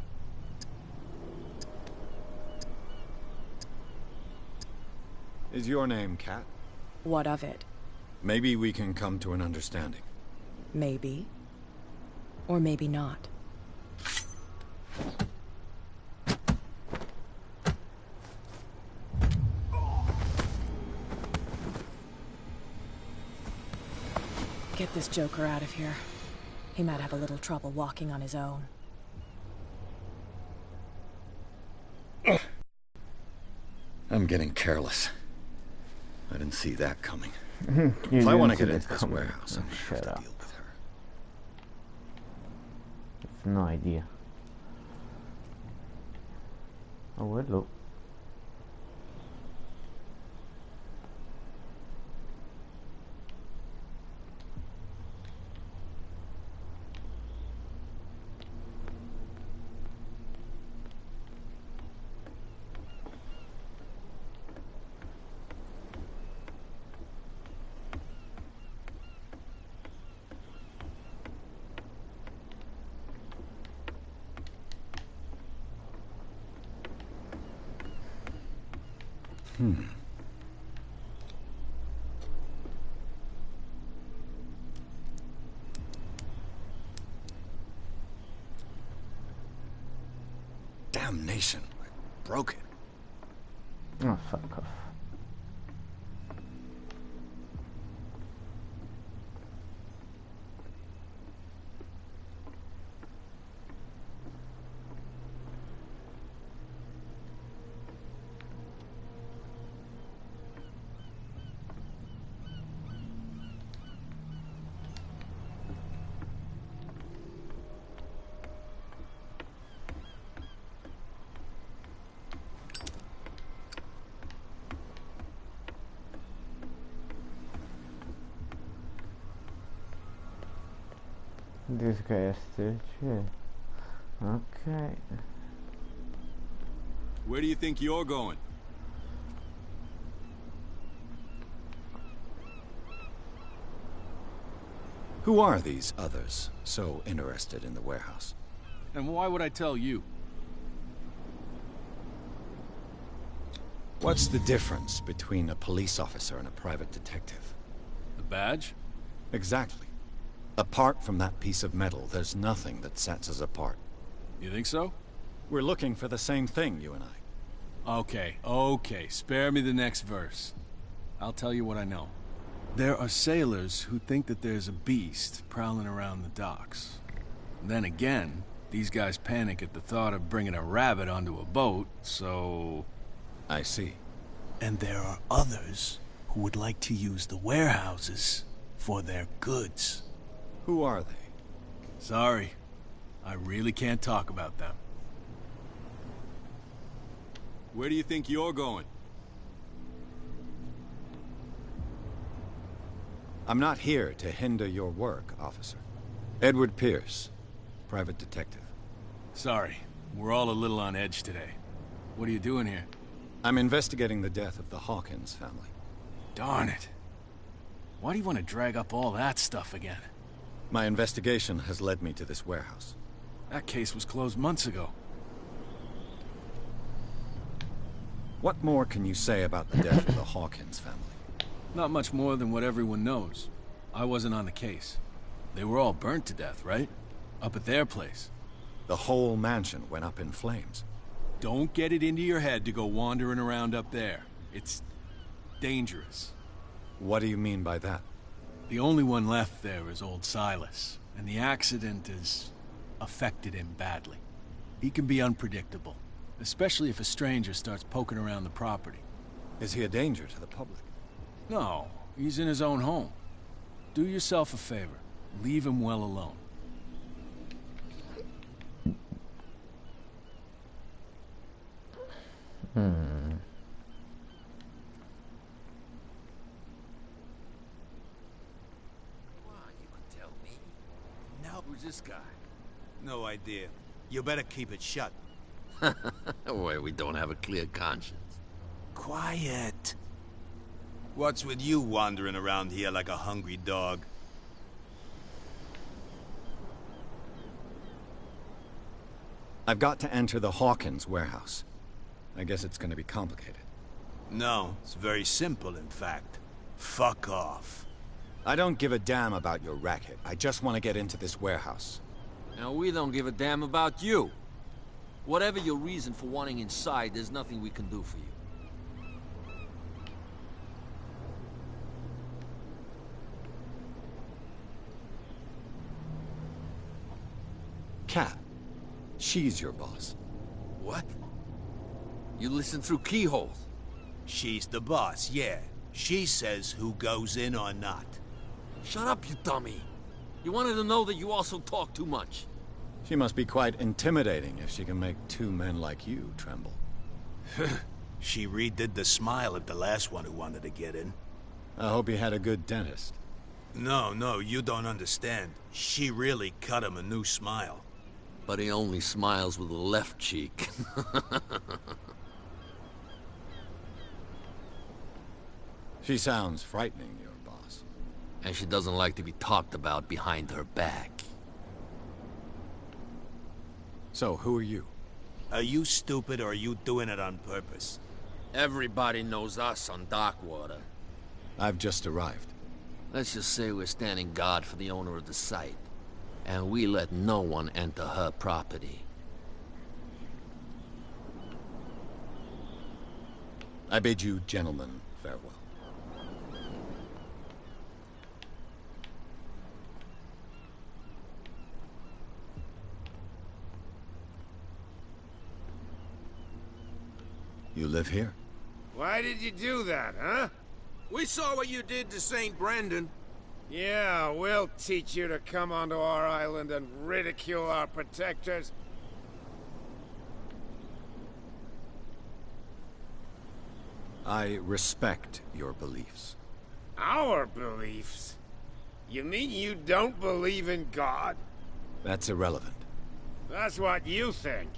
[SPEAKER 3] Is your name Cat?
[SPEAKER 11] What of it?
[SPEAKER 3] Maybe we can come to an understanding.
[SPEAKER 11] Maybe. Or maybe not. Get this joker out of here. He might have a little trouble walking on his own.
[SPEAKER 3] I'm getting careless. I didn't see that coming. If I want to get into this warehouse, I'm going to have to deal with her.
[SPEAKER 1] It's no idea. Oh, hello.
[SPEAKER 3] Damnation. I broke it.
[SPEAKER 1] Oh, fuck off. This guy is still chill. Okay.
[SPEAKER 8] Where do you think you're going?
[SPEAKER 3] Who are these others so interested in the warehouse?
[SPEAKER 8] And why would I tell you?
[SPEAKER 3] What's the difference between a police officer and a private detective?
[SPEAKER 8] The badge?
[SPEAKER 3] Exactly. Apart from that piece of metal, there's nothing that sets us apart.
[SPEAKER 8] You think so?
[SPEAKER 3] We're looking for the same thing, you and I.
[SPEAKER 8] Okay. Spare me the next verse. I'll tell you what I know. There are sailors who think that there's a beast prowling around the docks. Then again, these guys panic at the thought of bringing a rabbit onto a boat, so...
[SPEAKER 3] I see.
[SPEAKER 8] And there are others who would like to use the warehouses for their goods.
[SPEAKER 3] Who are they?
[SPEAKER 8] Sorry, I really can't talk about them. Where do you think you're going?
[SPEAKER 3] I'm not here to hinder your work, officer. Edward Pierce, private detective.
[SPEAKER 8] Sorry, we're all a little on edge today. What are you doing here?
[SPEAKER 3] I'm investigating the death of the Hawkins family.
[SPEAKER 8] Darn it. Why do you want to drag up all that stuff again?
[SPEAKER 3] My investigation has led me to this warehouse.
[SPEAKER 8] That case was closed months ago.
[SPEAKER 3] What more can you say about the death of the Hawkins family?
[SPEAKER 8] Not much more than what everyone knows. I wasn't on the case. They were all burnt to death, right? Up at their place.
[SPEAKER 3] The whole mansion went up in flames.
[SPEAKER 8] Don't get it into your head to go wandering around up there. It's dangerous.
[SPEAKER 3] What do you mean by that?
[SPEAKER 8] The only one left there is old Silas, and the accident has affected him badly. He can be unpredictable, especially if a stranger starts poking around the property.
[SPEAKER 3] Is he a danger to the public?
[SPEAKER 8] No, he's in his own home. Do yourself a favor. Leave him well alone.
[SPEAKER 12] Who's this guy? No idea. You better keep it shut.
[SPEAKER 14] Why, we don't have a clear conscience.
[SPEAKER 12] Quiet. What's with you wandering around here like a hungry dog?
[SPEAKER 3] I've got to enter the Hawkins warehouse. I guess it's going to be complicated.
[SPEAKER 12] No, it's very simple, in fact. Fuck off.
[SPEAKER 3] I don't give a damn about your racket. I just want to get into this warehouse.
[SPEAKER 14] Now, we don't give a damn about you. Whatever your reason for wanting inside, there's nothing we can do for you.
[SPEAKER 3] Kat. She's your boss.
[SPEAKER 14] What? You listen through keyholes?
[SPEAKER 12] She's the boss, yeah. She says who goes in or not.
[SPEAKER 14] Shut up, you dummy. You wanted to know that you also talk too much.
[SPEAKER 3] She must be quite intimidating if she can make two men like you tremble.
[SPEAKER 12] She redid the smile at the last one who wanted to get in.
[SPEAKER 3] I hope he had a good dentist.
[SPEAKER 12] No, you don't understand. She really cut him a new smile.
[SPEAKER 14] But he only smiles with the left cheek.
[SPEAKER 3] She sounds frightening, your boss.
[SPEAKER 14] And she doesn't like to be talked about behind her back.
[SPEAKER 3] So, who are you?
[SPEAKER 12] Are you stupid or are you doing it on purpose?
[SPEAKER 14] Everybody knows us on Darkwater.
[SPEAKER 3] I've just arrived.
[SPEAKER 14] Let's just say we're standing guard for the owner of the site. And we let no one enter her property.
[SPEAKER 3] I bid you gentlemen farewell. You live here?
[SPEAKER 6] Why did you do that, huh?
[SPEAKER 12] We saw what you did to St. Brendan.
[SPEAKER 6] Yeah, we'll teach you to come onto our island and ridicule our protectors.
[SPEAKER 3] I respect your beliefs.
[SPEAKER 6] Our beliefs? You mean you don't believe in God?
[SPEAKER 3] That's irrelevant.
[SPEAKER 12] That's what you think.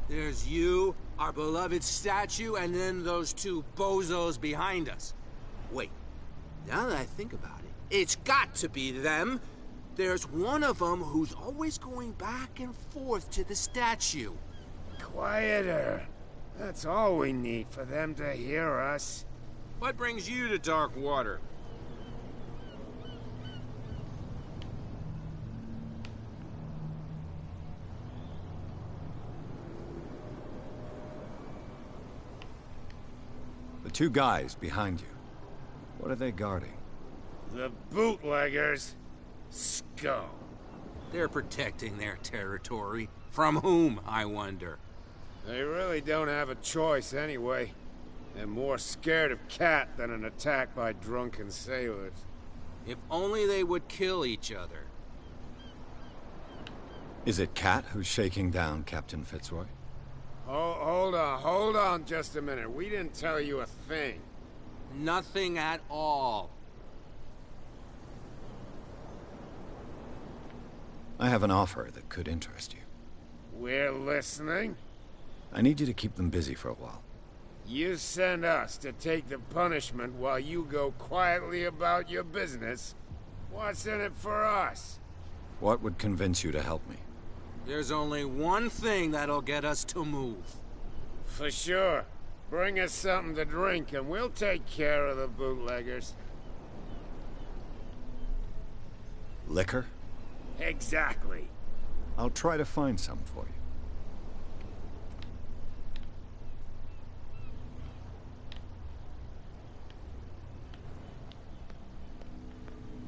[SPEAKER 8] There's you, our beloved statue, and then those two bozos behind us. Wait, now that I think about it, it's got to be them. There's one of them who's always going back and forth to the statue.
[SPEAKER 12] Quieter. That's all we need for them to hear us.
[SPEAKER 8] What brings you to dark water?
[SPEAKER 3] The two guys behind you. What are they guarding?
[SPEAKER 12] The bootleggers. Scum.
[SPEAKER 8] They're protecting their territory. From whom, I wonder?
[SPEAKER 12] They really don't have a choice anyway. They're more scared of Cat than an attack by drunken sailors.
[SPEAKER 8] If only they would kill each other.
[SPEAKER 3] Is it Cat who's shaking down Captain Fitzroy?
[SPEAKER 12] Oh, hold on just a minute. We didn't tell you a thing.
[SPEAKER 8] Nothing at all.
[SPEAKER 3] I have an offer that could interest you.
[SPEAKER 12] We're listening.
[SPEAKER 3] I need you to keep them busy for a while.
[SPEAKER 12] You send us to take the punishment while you go quietly about your business. What's in it for us?
[SPEAKER 3] What would convince you to help me?
[SPEAKER 8] There's only one thing that'll get us to move.
[SPEAKER 12] For sure. Bring us something to drink and we'll take care of the bootleggers.
[SPEAKER 3] Liquor?
[SPEAKER 12] Exactly.
[SPEAKER 3] I'll try to find some for you.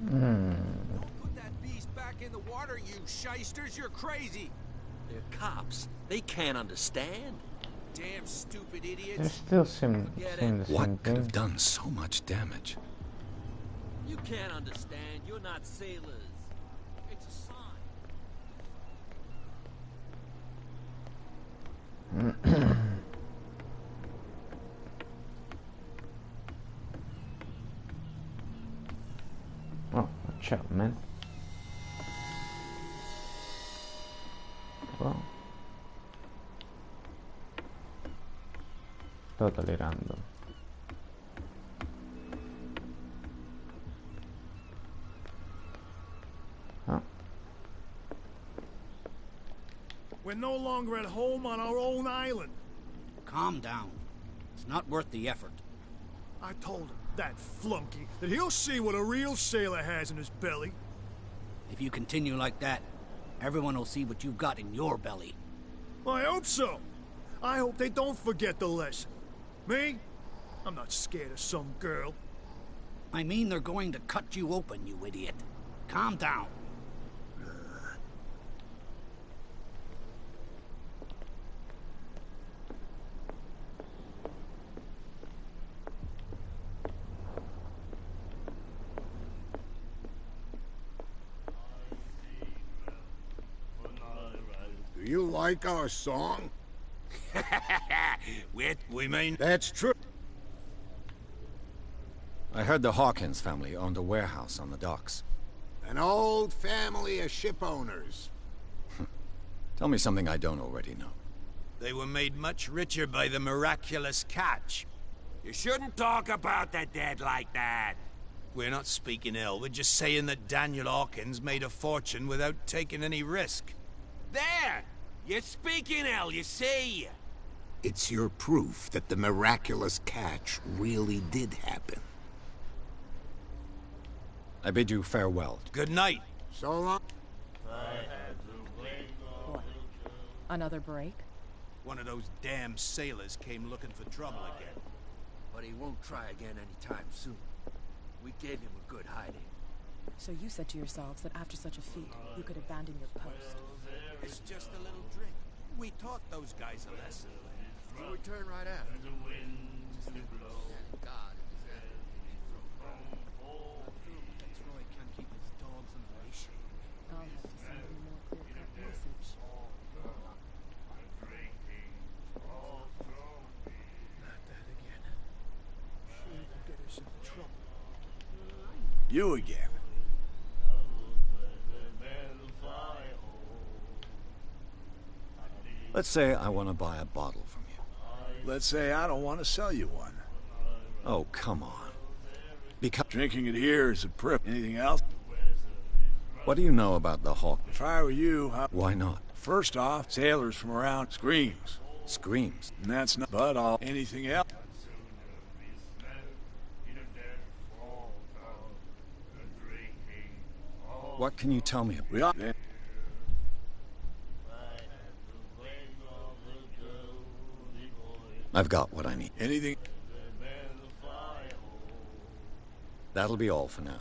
[SPEAKER 8] Don't put that beast back in the water, you shysters. You're crazy. They're cops. They can't understand. Damn stupid
[SPEAKER 1] They
[SPEAKER 8] idiots.
[SPEAKER 1] still seem the same
[SPEAKER 3] What could
[SPEAKER 1] thing.
[SPEAKER 3] have done so much damage?
[SPEAKER 14] You can't understand. You're not sailors. It's a sign.
[SPEAKER 1] Oh, watch out, man. Wow. Totally random. Huh.
[SPEAKER 15] We're no longer at home on our own island.
[SPEAKER 5] Calm down. It's not worth the effort.
[SPEAKER 15] I told him, that flunky, that he'll see what a real sailor has in his belly.
[SPEAKER 5] If you continue like that, everyone will see what you've got in your belly.
[SPEAKER 15] I hope so. I hope they don't forget the lesson. Me? I'm not scared of some girl.
[SPEAKER 5] I mean they're going to cut you open, you idiot. Calm down.
[SPEAKER 6] Do you like our song?
[SPEAKER 12] We mean...
[SPEAKER 6] That's true.
[SPEAKER 3] I heard the Hawkins family owned a warehouse on the docks.
[SPEAKER 6] An old family of ship owners.
[SPEAKER 3] Tell me something I don't already know.
[SPEAKER 16] They were made much richer by the miraculous catch.
[SPEAKER 12] You shouldn't talk about the dead like that.
[SPEAKER 16] We're not speaking ill, we're just saying that Daniel Hawkins made a fortune without taking any risk.
[SPEAKER 12] There! You're speaking ill, you see.
[SPEAKER 6] It's your proof that the miraculous catch really did happen.
[SPEAKER 3] I bid you farewell.
[SPEAKER 16] Good night.
[SPEAKER 6] So long.
[SPEAKER 11] What? Another break?
[SPEAKER 16] One of those damn sailors came looking for trouble again.
[SPEAKER 8] But he won't try again anytime soon. We gave him a good hiding.
[SPEAKER 11] So you said to yourselves that after such a feat, you could abandon your post.
[SPEAKER 16] It's just a little drink. We taught those guys a lesson.
[SPEAKER 8] We'll return right after. God.
[SPEAKER 5] Fitzroy can't keep his dogs on the leash.
[SPEAKER 11] I'll have to send them a more clear-cut message.
[SPEAKER 15] Not that again. Sure will get us into trouble.
[SPEAKER 10] You again.
[SPEAKER 3] Let's say I want to buy a bottle from you.
[SPEAKER 10] Let's say I don't want to sell you one.
[SPEAKER 3] Oh, come on. Because
[SPEAKER 10] Drinking it here is a privilege. Anything else?
[SPEAKER 3] what do you know about the Hawk?
[SPEAKER 10] If I were you,
[SPEAKER 3] Why not?
[SPEAKER 10] first off, sailors from around screams.
[SPEAKER 3] Screams.
[SPEAKER 10] And that's not but all anything else.
[SPEAKER 3] What can you tell me?
[SPEAKER 10] We are
[SPEAKER 3] I've got what I need.
[SPEAKER 10] anything.
[SPEAKER 3] That'll be all for now.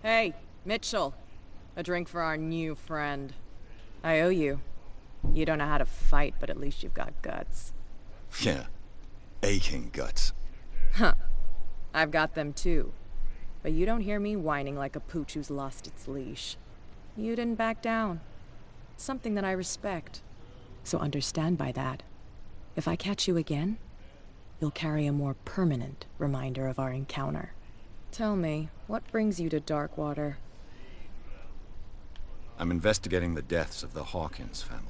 [SPEAKER 11] Hey, Mitchell. A drink for our new friend. I owe you. You don't know how to fight, but at least you've got guts.
[SPEAKER 3] Yeah. Aching guts.
[SPEAKER 11] Huh. I've got them too. But you don't hear me whining like a pooch who's lost its leash. You didn't back down. Something that I respect. So understand by that. If I catch you again, you'll carry a more permanent reminder of our encounter. Tell me, what brings you to Darkwater?
[SPEAKER 3] I'm investigating the deaths of the Hawkins family.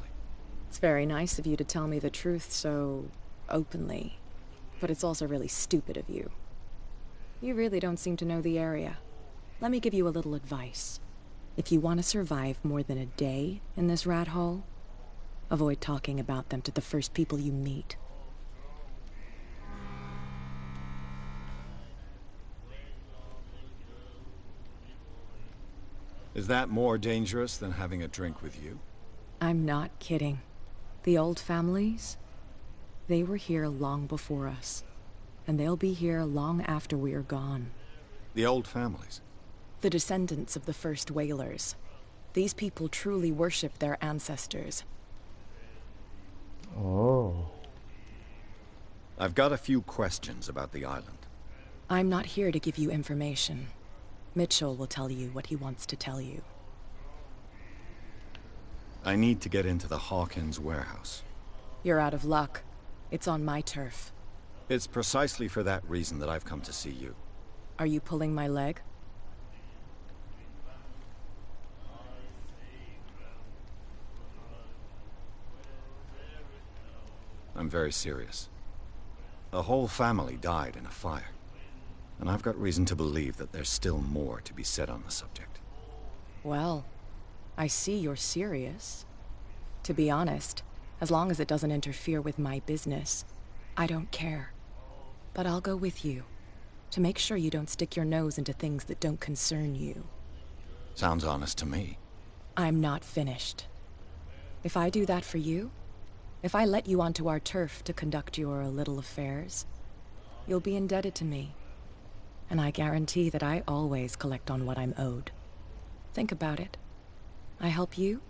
[SPEAKER 11] It's very nice of you to tell me the truth so openly. But it's also really stupid of you. You really don't seem to know the area. Let me give you a little advice. If you want to survive more than a day in this rat hole, avoid talking about them to the first people you meet.
[SPEAKER 3] Is that more dangerous than having a drink with you?
[SPEAKER 11] I'm not kidding. The old families, they were here long before us. And they'll be here long after we are gone.
[SPEAKER 3] The old families?
[SPEAKER 11] The descendants of the first whalers. These people truly worship their ancestors.
[SPEAKER 1] Oh.
[SPEAKER 3] I've got a few questions about the island.
[SPEAKER 11] I'm not here to give you information. Mitchell will tell you what he wants to tell you.
[SPEAKER 3] I need to get into the Hawkins warehouse.
[SPEAKER 11] You're out of luck. It's on my turf.
[SPEAKER 3] It's precisely for that reason that I've come to see you.
[SPEAKER 11] Are you pulling my leg?
[SPEAKER 3] I'm very serious. A whole family died in a fire. And I've got reason to believe that there's still more to be said on the subject.
[SPEAKER 11] Well, I see you're serious. To be honest, as long as it doesn't interfere with my business, I don't care. But I'll go with you, to make sure you don't stick your nose into things that don't concern you.
[SPEAKER 3] Sounds honest to me.
[SPEAKER 11] I'm not finished. If I do that for you, if I let you onto our turf to conduct your little affairs, you'll be indebted to me. And I guarantee that I always collect on what I'm owed. Think about it. I help you,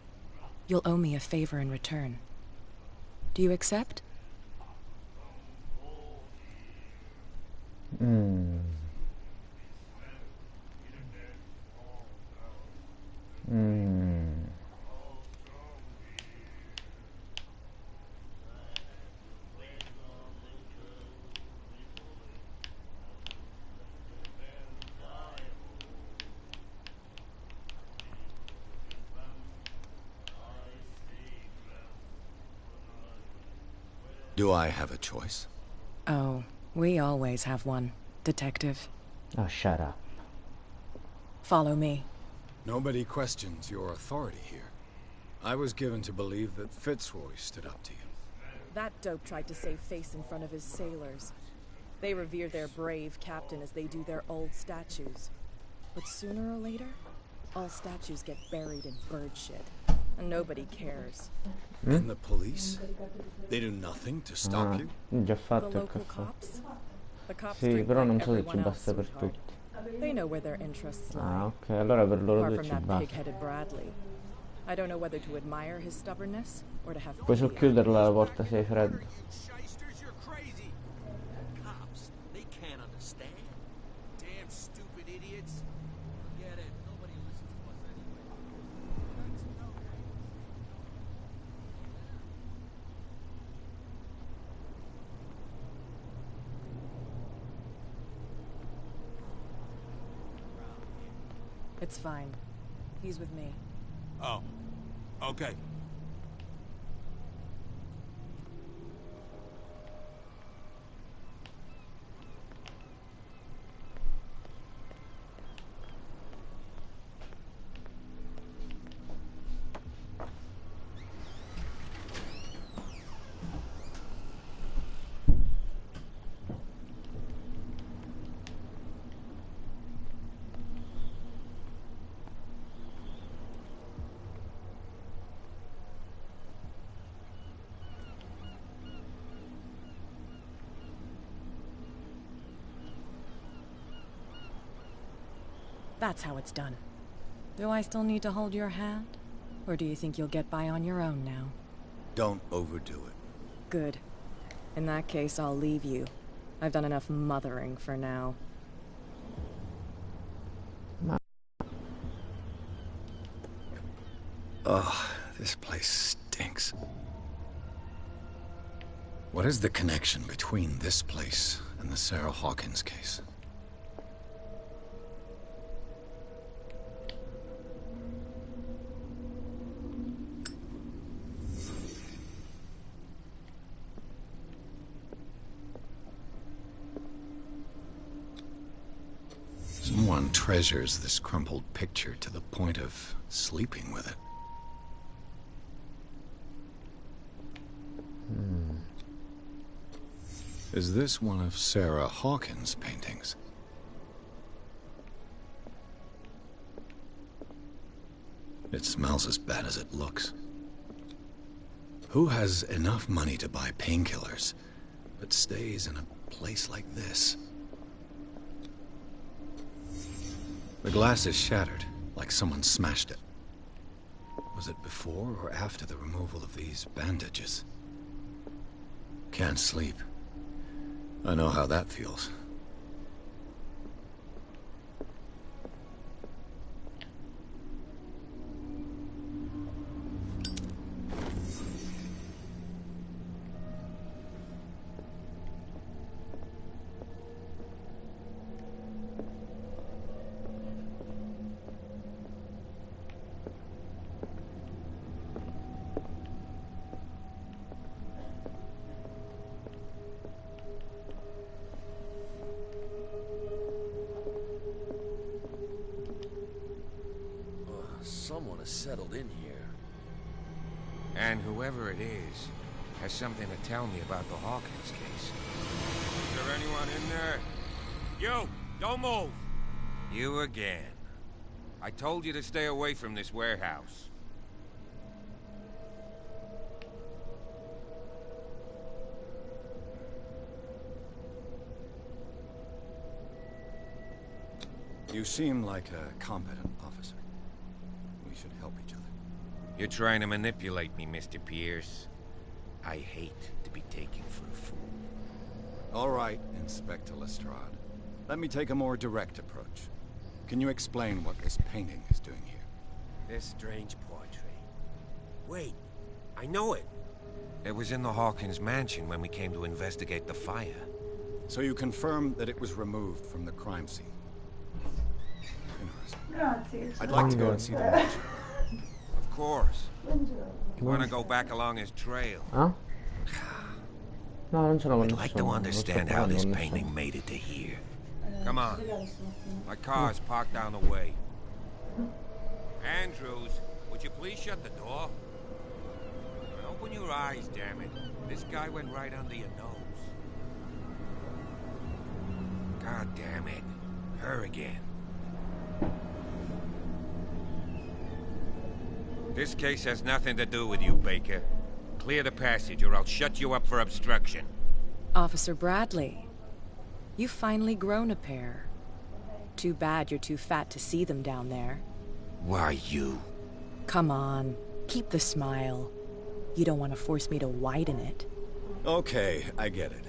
[SPEAKER 11] you'll owe me a favor in return. Do you accept?
[SPEAKER 3] Do I have a choice?
[SPEAKER 11] Oh, we always have one, Detective.
[SPEAKER 1] Oh, shut up.
[SPEAKER 11] Follow me.
[SPEAKER 3] Nobody questions your authority here. I was given to believe that Fitzroy stood up to you.
[SPEAKER 11] That dope tried to save face in front of his sailors. They revere their brave captain as they do their old statues. But sooner or later, all statues get buried in bird shit. And nobody cares.
[SPEAKER 3] And the police? They do nothing to stop you?
[SPEAKER 1] Già
[SPEAKER 11] The
[SPEAKER 1] fatto il
[SPEAKER 11] local
[SPEAKER 1] caffè.
[SPEAKER 11] cops? The cops
[SPEAKER 1] Sì,
[SPEAKER 11] drink
[SPEAKER 1] però
[SPEAKER 11] like
[SPEAKER 1] non so se ci
[SPEAKER 11] everyone
[SPEAKER 1] basta
[SPEAKER 11] else,
[SPEAKER 1] per
[SPEAKER 11] sweetheart.
[SPEAKER 1] tutti.
[SPEAKER 11] They know where their interests lie.
[SPEAKER 1] Ah, ok, allora per loro
[SPEAKER 11] Apart
[SPEAKER 1] due
[SPEAKER 11] from
[SPEAKER 1] ci
[SPEAKER 11] that
[SPEAKER 1] basta.
[SPEAKER 11] pig-headed Bradley. I don't know whether to admire his stubbornness or to have
[SPEAKER 1] Puoi
[SPEAKER 11] pity.
[SPEAKER 1] socchiuderla la porta se hai freddo.
[SPEAKER 8] Shysters, you're crazy. Cops, they can't understand. Damn stupid idiots. Forget it. Nobody listens to us anyway. That's no way.
[SPEAKER 11] It's fine. He's with me.
[SPEAKER 16] Oh. Okay.
[SPEAKER 11] That's how it's done. Do I still need to hold your hand? Or do you think you'll get by on your own now?
[SPEAKER 3] Don't overdo it.
[SPEAKER 11] Good. In that case, I'll leave you. I've done enough mothering for now.
[SPEAKER 3] Ugh, this place stinks. What is the connection between this place and the Sarah Hawkins case? Someone treasures this crumpled picture to the point of sleeping with it. Is this one of Sarah Hawkins' paintings? It smells as bad as it looks. Who has enough money to buy painkillers, but stays in a place like this? The glass is shattered, like someone smashed it. Was it before or after the removal of these bandages? Can't sleep. I know how that feels.
[SPEAKER 8] Someone has settled in here.
[SPEAKER 7] And whoever it is has something to tell me about the Hawkins case. Is there anyone in there? You! Don't move! You again. I told you to stay away from this warehouse.
[SPEAKER 3] You seem like a competent officer. We should help each other.
[SPEAKER 7] You're trying to manipulate me, Mr. Pierce. I hate to be taken for a fool.
[SPEAKER 3] All right, Inspector Lestrade. Let me take a more direct approach. Can you explain what this painting is doing here?
[SPEAKER 7] This strange portrait. Wait, I know it. It was in the Hawkins mansion when we came to investigate the fire.
[SPEAKER 3] So you confirm that it was removed from the crime scene? Interesting. I'd like to go and see the mansion.
[SPEAKER 7] Of course. You want to go back along his trail?
[SPEAKER 1] Huh? No,
[SPEAKER 7] I'd like to understand how this painting made it to here. Come on. My car's parked down the way. Andrews, would you please shut the door? And open your eyes, damn it. This guy went right under your nose. God damn it. Her again. This case has nothing to do with you, Baker. Clear the passage, or I'll shut you up for obstruction.
[SPEAKER 11] Officer Bradley, you've finally grown a pair. Too bad you're too fat to see them down there.
[SPEAKER 7] Why you?
[SPEAKER 11] Come on, keep the smile. You don't want to force me to widen it.
[SPEAKER 3] Okay, I get it.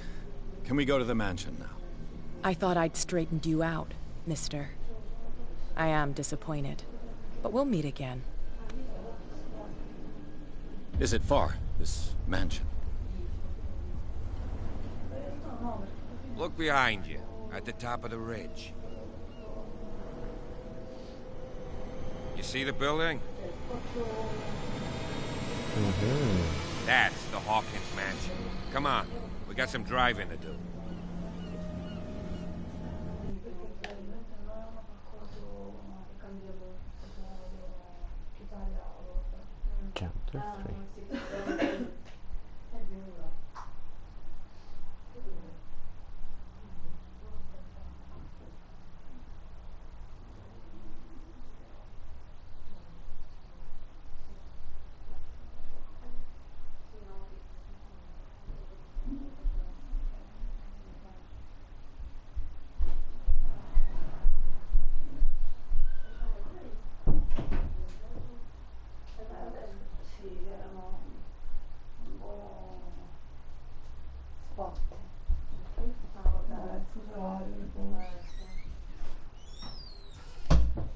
[SPEAKER 3] Can we go to the mansion now?
[SPEAKER 11] I thought I'd straightened you out, mister. I am disappointed, but we'll meet again.
[SPEAKER 3] Is it far, this mansion?
[SPEAKER 7] Look behind you, at the top of the ridge. You see the building? That's the Hawkins mansion. Come on, we got some driving to do.
[SPEAKER 1] Chapter 3.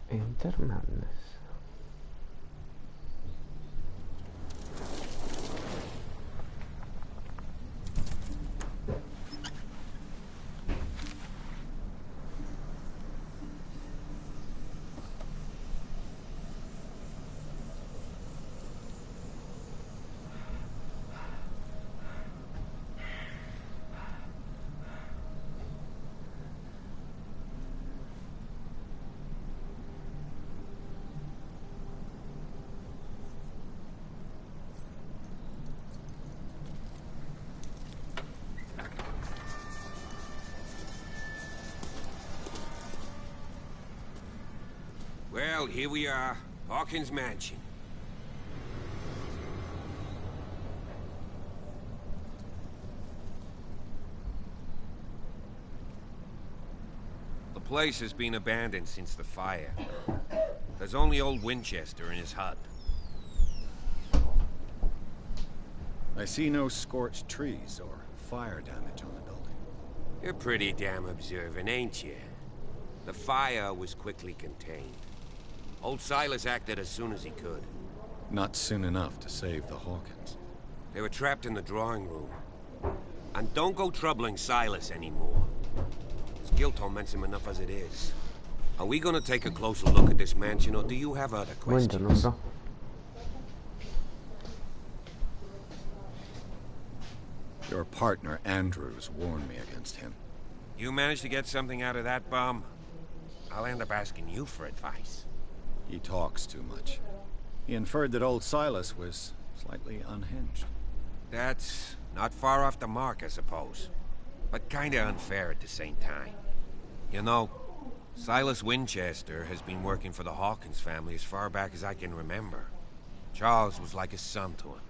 [SPEAKER 1] Enter Madness.
[SPEAKER 7] Well, here we are. Hawkins Mansion. The place has been abandoned since the fire. There's only old Winchester in his hut.
[SPEAKER 3] I see no scorched trees or fire damage on the building.
[SPEAKER 7] You're pretty damn observant, ain't you? The fire was quickly contained. Old Silas acted as soon as he could.
[SPEAKER 3] Not soon enough to save the Hawkins.
[SPEAKER 7] They were trapped in the drawing room. And don't go troubling Silas anymore. His guilt torments him enough as it is. Are we gonna take a closer look at this mansion, or do you have other questions?
[SPEAKER 3] Your partner, Andrews, warned me against him.
[SPEAKER 7] You managed to get something out of that bum? I'll end up asking you for advice.
[SPEAKER 3] He talks too much. He inferred that old Silas was slightly unhinged.
[SPEAKER 7] That's not far off the mark, I suppose. But kinda unfair at the same time. You know, Silas Winchester has been working for the Hawkins family as far back as I can remember. Charles was like a son to him.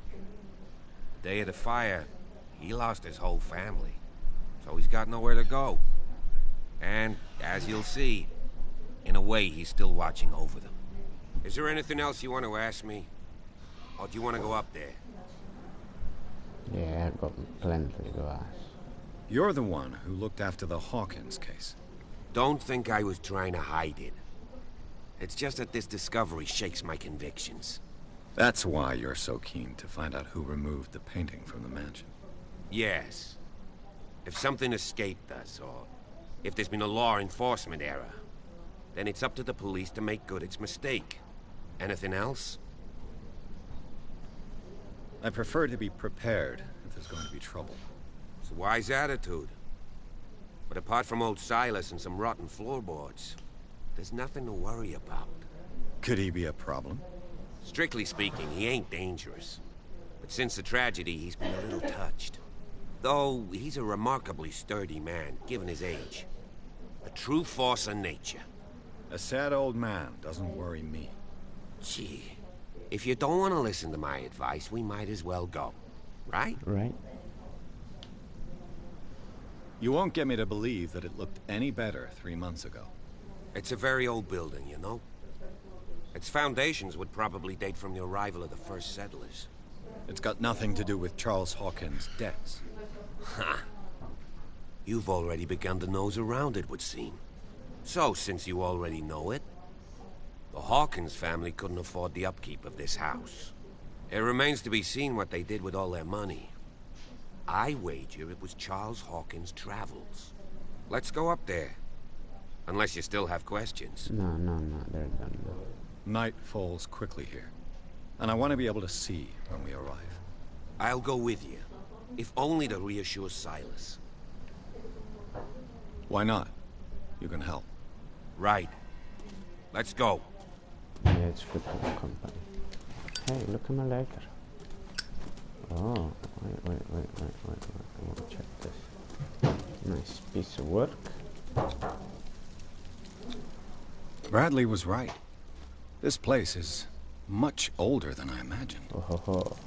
[SPEAKER 7] The day of the fire, he lost his whole family. So he's got nowhere to go. And, as you'll see, in a way, he's still watching over them. Is there anything else you want to ask me? Or do you want to go up there?
[SPEAKER 1] Yeah, I've got plenty to ask.
[SPEAKER 3] You're the one who looked after the Hawkins case.
[SPEAKER 7] Don't think I was trying to hide it. It's just that this discovery shakes my convictions.
[SPEAKER 3] That's why you're so keen to find out who removed the painting from the mansion.
[SPEAKER 7] Yes. If something escaped us, or if there's been a law enforcement error, then it's up to the police to make good its mistake. Anything else?
[SPEAKER 3] I prefer to be prepared if there's going to be trouble.
[SPEAKER 7] It's a wise attitude. But apart from old Silas and some rotten floorboards, there's nothing to worry about.
[SPEAKER 3] Could he be a problem?
[SPEAKER 7] Strictly speaking, he ain't dangerous. But since the tragedy, he's been a little touched. Though, he's a remarkably sturdy man, given his age. A true force of nature.
[SPEAKER 3] A sad old man doesn't worry me.
[SPEAKER 7] Gee, if you don't want to listen to my advice, we might as well go. Right?
[SPEAKER 1] Right.
[SPEAKER 3] You won't get me to believe that it looked any better 3 months ago.
[SPEAKER 7] It's a very old building, you know? Its foundations would probably date from the arrival of the first settlers.
[SPEAKER 3] It's got nothing to do with Charles Hawkins' debts.
[SPEAKER 7] Ha! You've already begun to nose around, it would seem. So, since you already know it, the Hawkins family couldn't afford the upkeep of this house. It remains to be seen what they did with all their money. I wager it was Charles Hawkins' travels. Let's go up there. Unless you still have questions.
[SPEAKER 1] No, they're done now.
[SPEAKER 3] Night falls quickly here, and I want to be able to see when we arrive.
[SPEAKER 7] I'll go with you, if only to reassure Silas.
[SPEAKER 3] Why not? You can help.
[SPEAKER 7] Right. Let's go.
[SPEAKER 1] Yeah, it's good for the company. Hey, look at my letter. Oh, wait. I want to check this. Nice piece of work.
[SPEAKER 3] Bradley was right. This place is much older than I imagined.
[SPEAKER 1] Oh ho ho.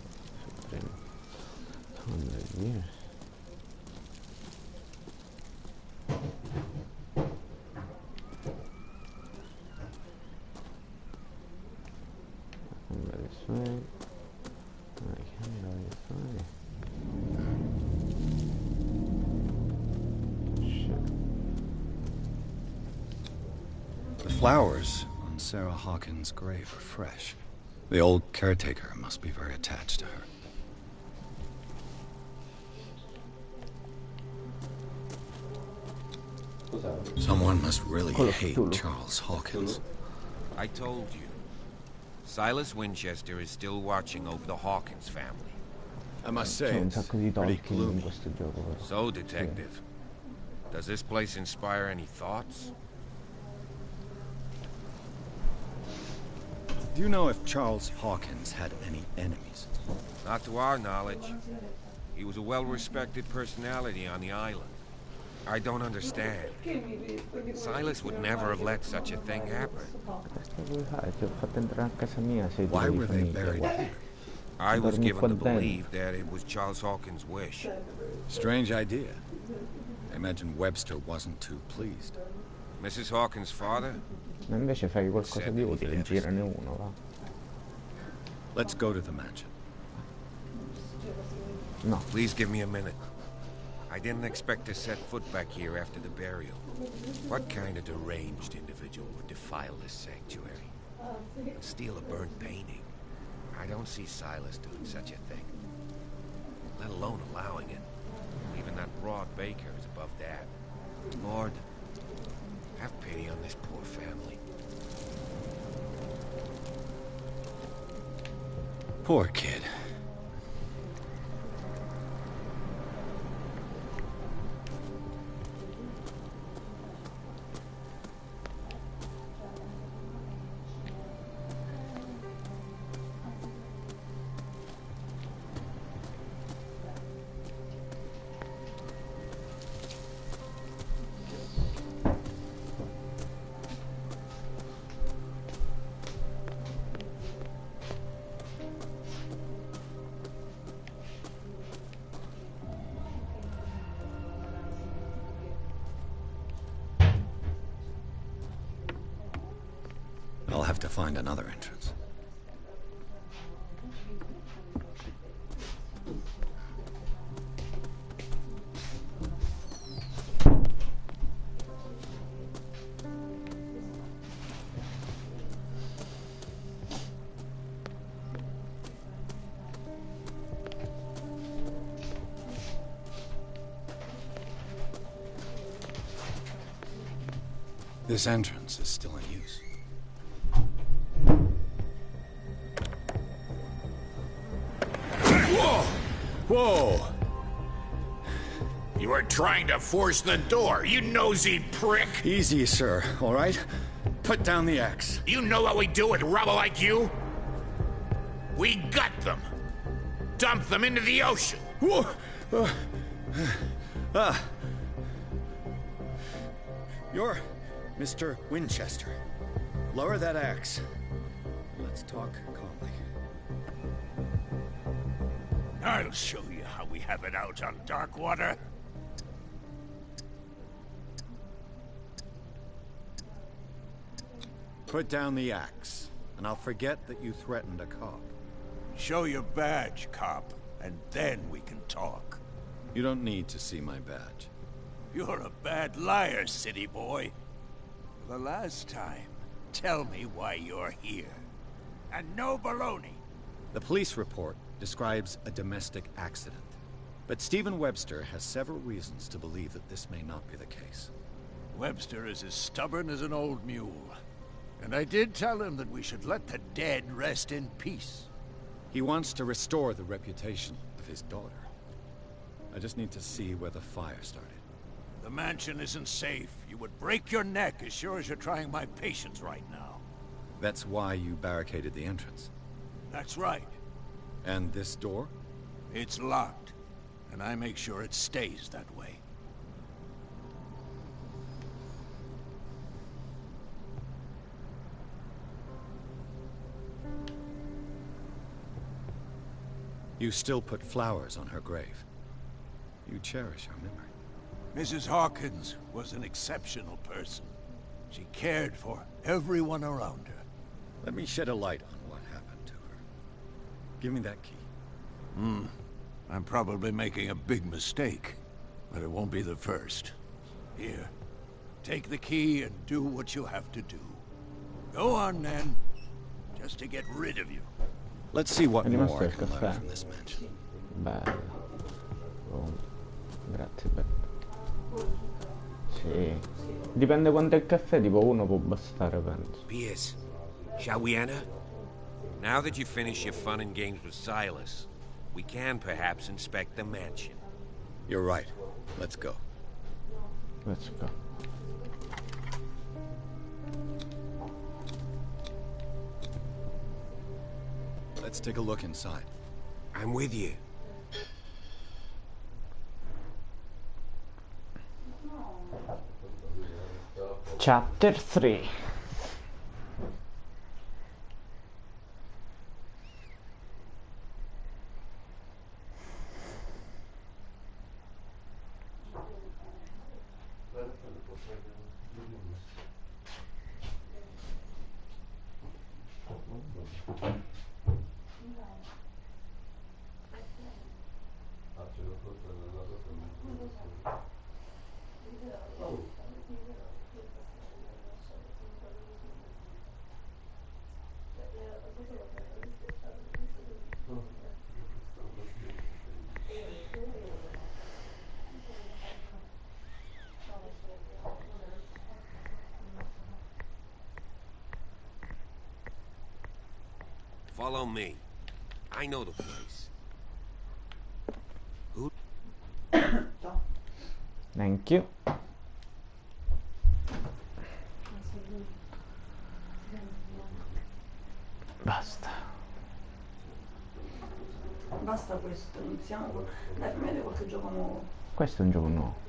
[SPEAKER 1] 100 years. This way. I can go this way. Shit.
[SPEAKER 3] The flowers on Sarah Hawkins' grave are fresh. The old caretaker must be very attached to her. Someone must really hate Charles Hawkins.
[SPEAKER 7] I told you. Silas Winchester is still watching over the Hawkins family.
[SPEAKER 3] I must say, it's pretty gloomy.
[SPEAKER 7] So, Detective, does this place inspire any thoughts?
[SPEAKER 3] Do you know if Charles Hawkins had any enemies?
[SPEAKER 7] Not to our knowledge. He was a well-respected personality on the island. I don't understand. Silas would never have let such a thing happen.
[SPEAKER 3] Why were they buried here?
[SPEAKER 7] I was given to believe that it was Charles Hawkins' wish.
[SPEAKER 3] Strange idea. I imagine Webster wasn't too pleased.
[SPEAKER 7] Mrs. Hawkins' father?
[SPEAKER 1] Ma invece fai qualcosa di utile, girane uno, va.
[SPEAKER 3] Let's go to the mansion.
[SPEAKER 1] No.
[SPEAKER 7] Please give me a minute. I didn't expect to set foot back here after the burial. What kind of deranged individual would defile this sanctuary? And steal a burnt painting? I don't see Silas doing such a thing. Let alone allowing it. Even that broad baker is above that. Lord, have pity on this poor family.
[SPEAKER 3] Poor kid. I'll have to find another entrance. This entrance is still in use. Whoa!
[SPEAKER 6] You were trying to force the door, you nosy prick!
[SPEAKER 3] Easy, sir, all right? Put down the axe.
[SPEAKER 6] You know what we do with rubble like you? We gut them. Dump them into the ocean.
[SPEAKER 3] Whoa! You're Mr. Winchester. Lower that axe. Let's talk calmly.
[SPEAKER 6] I'll show you how we have it out on dark water.
[SPEAKER 3] Put down the axe, and I'll forget that you threatened a cop.
[SPEAKER 6] Show your badge, cop, and then we can talk.
[SPEAKER 3] You don't need to see my badge.
[SPEAKER 6] You're a bad liar, city boy. For the last time, tell me why you're here. And no baloney.
[SPEAKER 3] The police report describes a domestic accident. But Stephen Webster has several reasons to believe that this may not be the case.
[SPEAKER 6] Webster is as stubborn as an old mule. And I did tell him that we should let the dead rest in peace.
[SPEAKER 3] He wants to restore the reputation of his daughter. I just need to see where the fire started.
[SPEAKER 6] The mansion isn't safe. You would break your neck as sure as you're trying my patience right now.
[SPEAKER 3] That's why you barricaded the entrance.
[SPEAKER 6] That's right.
[SPEAKER 3] And this door?
[SPEAKER 6] It's locked, and I make sure it stays that way.
[SPEAKER 3] You still put flowers on her grave. You cherish her memory.
[SPEAKER 6] Mrs. Hawkins was an exceptional person. She cared for everyone around her.
[SPEAKER 3] Let me shed a light on what happened to her. Give me that key.
[SPEAKER 6] I'm probably making a big mistake, but it won't be the first. Here, take the key and do what you have to do. Go on, then, just to get rid of you.
[SPEAKER 3] Let's see what
[SPEAKER 1] Andiamo
[SPEAKER 3] more I
[SPEAKER 1] al
[SPEAKER 3] can
[SPEAKER 1] caffè.
[SPEAKER 3] learn from this mansion.
[SPEAKER 1] Bello. Oh, grazie per... Sì. Dipende quanto è il caffè, tipo uno può bastare, penso.
[SPEAKER 7] Pierce, shall we enter? Now that you've finished your fun and games with Silas, we can perhaps inspect the mansion.
[SPEAKER 3] You're right. Let's go.
[SPEAKER 1] Let's go.
[SPEAKER 3] Let's take a look inside.
[SPEAKER 7] I'm with you.
[SPEAKER 1] Chapter 3.
[SPEAKER 7] Follow me. I know the place. Who?
[SPEAKER 1] Thank you. Basta.
[SPEAKER 17] Basta questo, iniziamo. Dai, fammi vedere qualche gioco nuovo.
[SPEAKER 1] Questo è un gioco nuovo.